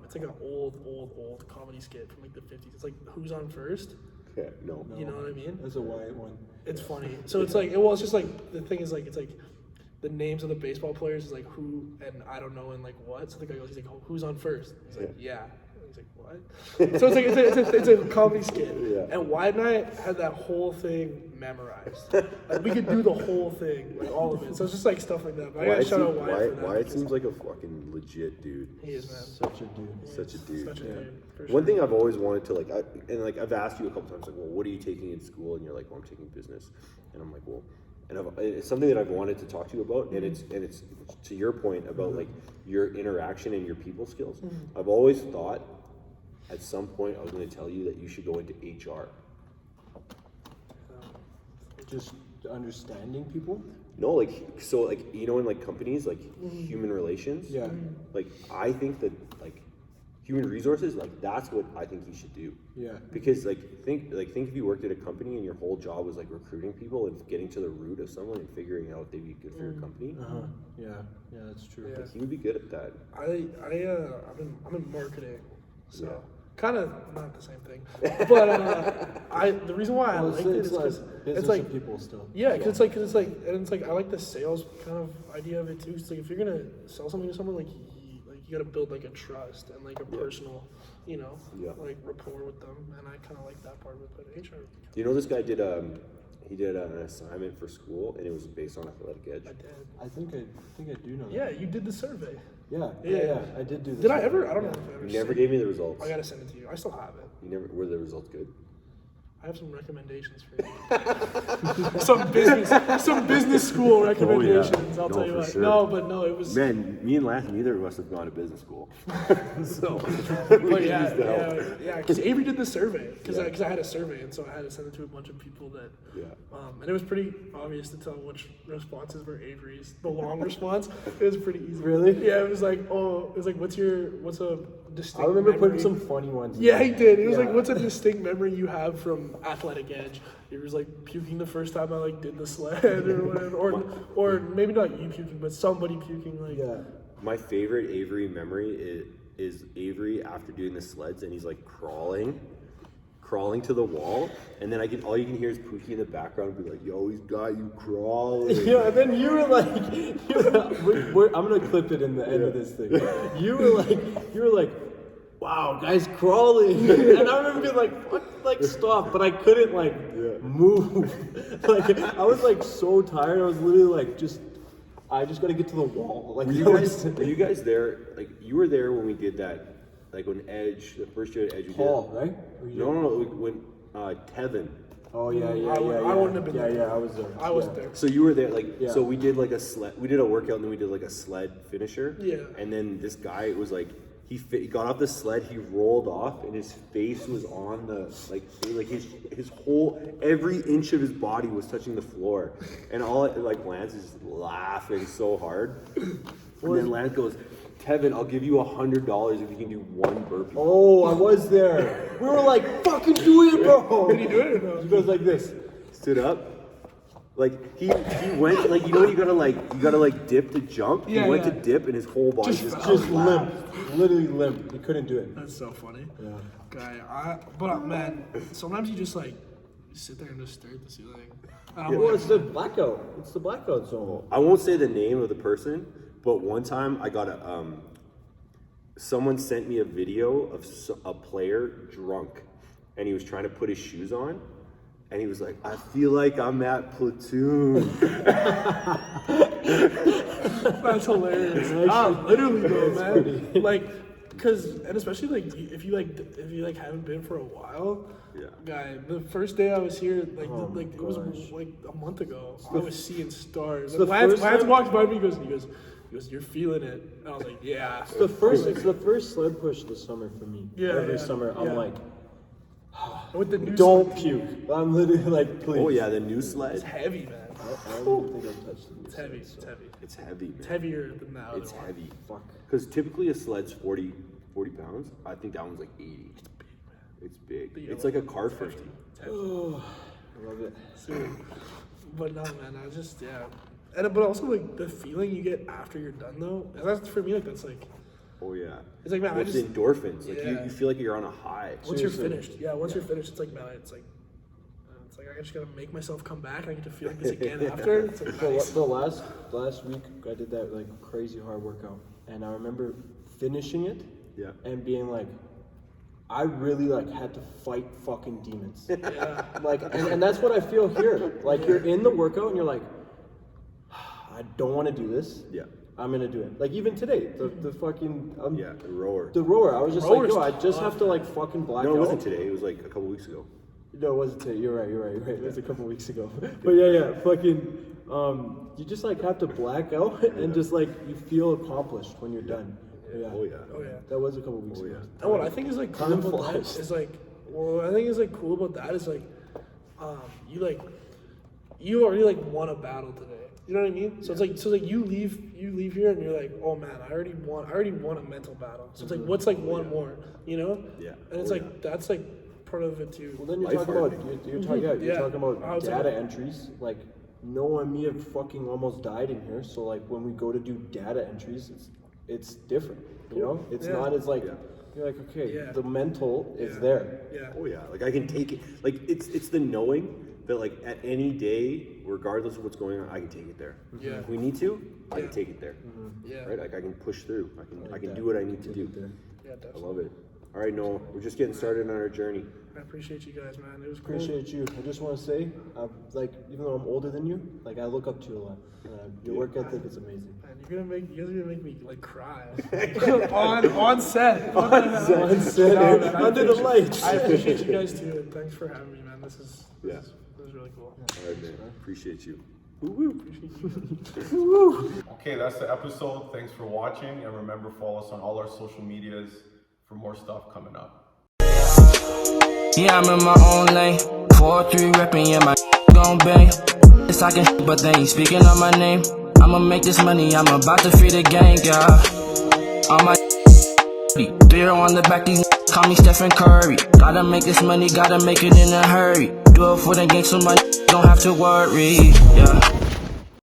It's like an old comedy skit from like the 50s. It's like Who's on First. Okay, no. You know what I mean? that's a Wyatt one. It's funny. So it's like it's just like the thing is like it's like the names of the baseball players is like who and I don't know and like what. So the guy goes, he's like, oh, who's on first? He's like, yeah. And he's like, what? So it's like it's a comedy skit. Yeah. And Wyatt and I had that whole thing memorized. Like we could do the whole thing, like all of it. So it's just like stuff like that. But I gotta shout out Wyatt for that. Wyatt because seems like a fucking legit dude. he is, man. Such a dude. Such a dude. Such a dude. For One sure. thing I've always wanted to like, I've asked you a couple times, like, well, what are you taking in school? And you're like, well, I'm taking business. And I'm like, well, and it's something that I've wanted to talk to you about, and it's to your point about like your interaction and your people skills. I've always thought at some point I was going to tell you that you should go into HR. Just understanding people. No, like so, like in like companies, like human relations. Yeah. Like I think that like human resources, like that's what I think you should do. Yeah. Because think if you worked at a company and your whole job was like recruiting people and getting to the root of someone and figuring out if they'd be good for your company. Yeah. Yeah, that's true. Yeah. Like, you would be good at that. I'm in marketing, so kind of not the same thing. But the reason why I Well, like it is because business it's like of people still. yeah, because it's like I like the sales kind of idea of it too. It's like if you're gonna sell something to someone, like you gotta build like a trust and like a personal, like rapport with them, and I kind of like that part of it. But HR, You know, this guy did an assignment for school and it was based on Athletic Edge. I did. I think I do know that. Yeah, you did the survey. Yeah. I did do this. Did I ever? I don't know if I ever. You never sent gave me it. the results. I gotta send it to you. I still have it. Were the results good? I have some recommendations for you. some business school recommendations. I'll No, tell you for what. sure. No, it was. Man, me and Lance, neither of us have gone to business school. So, But yeah, because Avery did the survey, because I had a survey, and so I had to send it to a bunch of people that, and it was pretty obvious to tell which responses were Avery's. The long response, it was pretty easy. Really? Yeah, it was like, what's a distinct I remember memory? putting some funny ones. Yeah, he did. It was like, what's a distinct memory you have from Athletic Edge? It was like puking the first time I like did the sled or whatever, or maybe not you puking, but somebody puking like. Yeah. my favorite Avery memory is Avery after doing the sleds, and he's like crawling to the wall, and then all you can hear is Pookie in the background be like, "Yo, he's got you crawling." Yeah, and then you were like, I'm gonna clip it in the end of this thing. You were like, wow, guy's crawling, and I remember being like, what? Like stop, but I couldn't move. Like I was like so tired. I was literally like I just gotta get to the wall. Like Were you guys there? Like you were there when we did that. Like when Edge, the first year at Edge, we Paul, did. right? No, when Tevin. Oh yeah. I wouldn't have been there. Yeah, I was there. I wasn't there. So you were there, Yeah. so we did like a sled. We did a workout, and then we did like a sled finisher. Yeah. And then this guy was like, he got off the sled, he rolled off, and his face was on the like his whole every inch of his body was touching the floor, and Lance is just laughing so hard, and then Lance goes, "Tevin, I'll give you $100 if you can do one burpee." Oh, I was there. We were like, fucking do it, bro. Did he do it or no? He goes like this. Stood up. Like he went like you gotta dip to jump. Yeah, he went yeah. to dip and his whole body just limp. Literally limp. He couldn't do it. That's so funny. Yeah. Guy, man, sometimes you just sit there and just stare at the ceiling. Well, it's the blackout. It's the blackout zone. I won't say the name of the person, but one time I got someone sent me a video of a player drunk, and he was trying to put his shoes on, and he was like, "I feel like I'm at Platoon." That's hilarious. Literally though, man. And especially if you haven't been for a while. Yeah. Guy, the first day I was here, it was like a month ago. I was seeing stars. the Lance first time- walked by me. He goes, "You're feeling it." And I was like, "Yeah." It's the first sled push this summer for me. Yeah, Every yeah, summer, I'm yeah. like, With the new don't puke. I'm literally like, please. Oh yeah, the new sled. It's heavy, man. I don't even think I've touched it. It's heavy. It's heavy. It's heavy, man. It's heavier than that. It's heavy. Fuck. Because typically a sled's 40 pounds. I think that one's like 80. It's big. It's like a car frame. I love it. But no, man, I just but also the feeling you get after you're done though. And that's for me. That's Oh yeah. It's like, man, it's endorphins. Like you feel like you're on a high. Once you're finished, you're finished, it's like, man, it's like I just gotta make myself come back. I get to feel like this again after. It's like nice. The last week I did that crazy hard workout, and I remember finishing it. Yeah. And being like, I really had to fight fucking demons. Yeah. And that's what I feel here. Like you're in the workout and you're like, I don't want to do this. Yeah. I'm gonna do it. Like even today, the fucking the rower. The rower. I was just Rower's I just have to fucking black out. No, it wasn't today. It was like a couple weeks ago. No, it wasn't today. You're right. It was a couple weeks ago. But yeah, fucking. You just have to black out and just you feel accomplished when you're done. Yeah. Oh yeah. That was a couple weeks ago. And what I think is cool Time about that flies. is what I think is cool about that is you already won a battle today. You know what I mean? So it's you leave here and you're like, oh man, I already won a mental battle. So it's what's one more, you know? Yeah. And it's that's part of it too. Well, then you're Life talking about hard. you're talking about I was data entries. Noah and me have fucking almost died in here. So when we go to do data entries, it's different. You know, it's Yeah. not as you're like, okay, Yeah. the mental is there. Yeah. Oh yeah. I can take it. It's the knowing that at any day, regardless of what's going on, I can take it there. Yeah. If we need to, I can take it there. Yeah. Right? I can push through. I can do what I need to do. Yeah, I definitely. love it. All right, Noah, we're just getting started on our journey. I appreciate you guys, man. It was cool. Appreciate you. I just want to say, like, even though I'm older than you, like, I look up to you a lot. Your work ethic is amazing. Man, you guys are gonna make me like cry on set. On set, No, man, under the lights. I appreciate you guys too, and thanks for having me, man. This is really cool. All right, man. Appreciate you. Okay, that's the episode. Thanks for watching, and remember, follow us on all our social medias for more stuff coming up. Yeah, I'm in my own lane. 4-3 reppin', yeah, my gon' bang. It's talking shit, but they ain't speaking on my name. I'ma make this money, I'm about to free the gang, yeah. On my 3 on the back, these call me Stephen Curry. Gotta make this money, gotta make it in a hurry. Do it for the gang so my don't have to worry, yeah.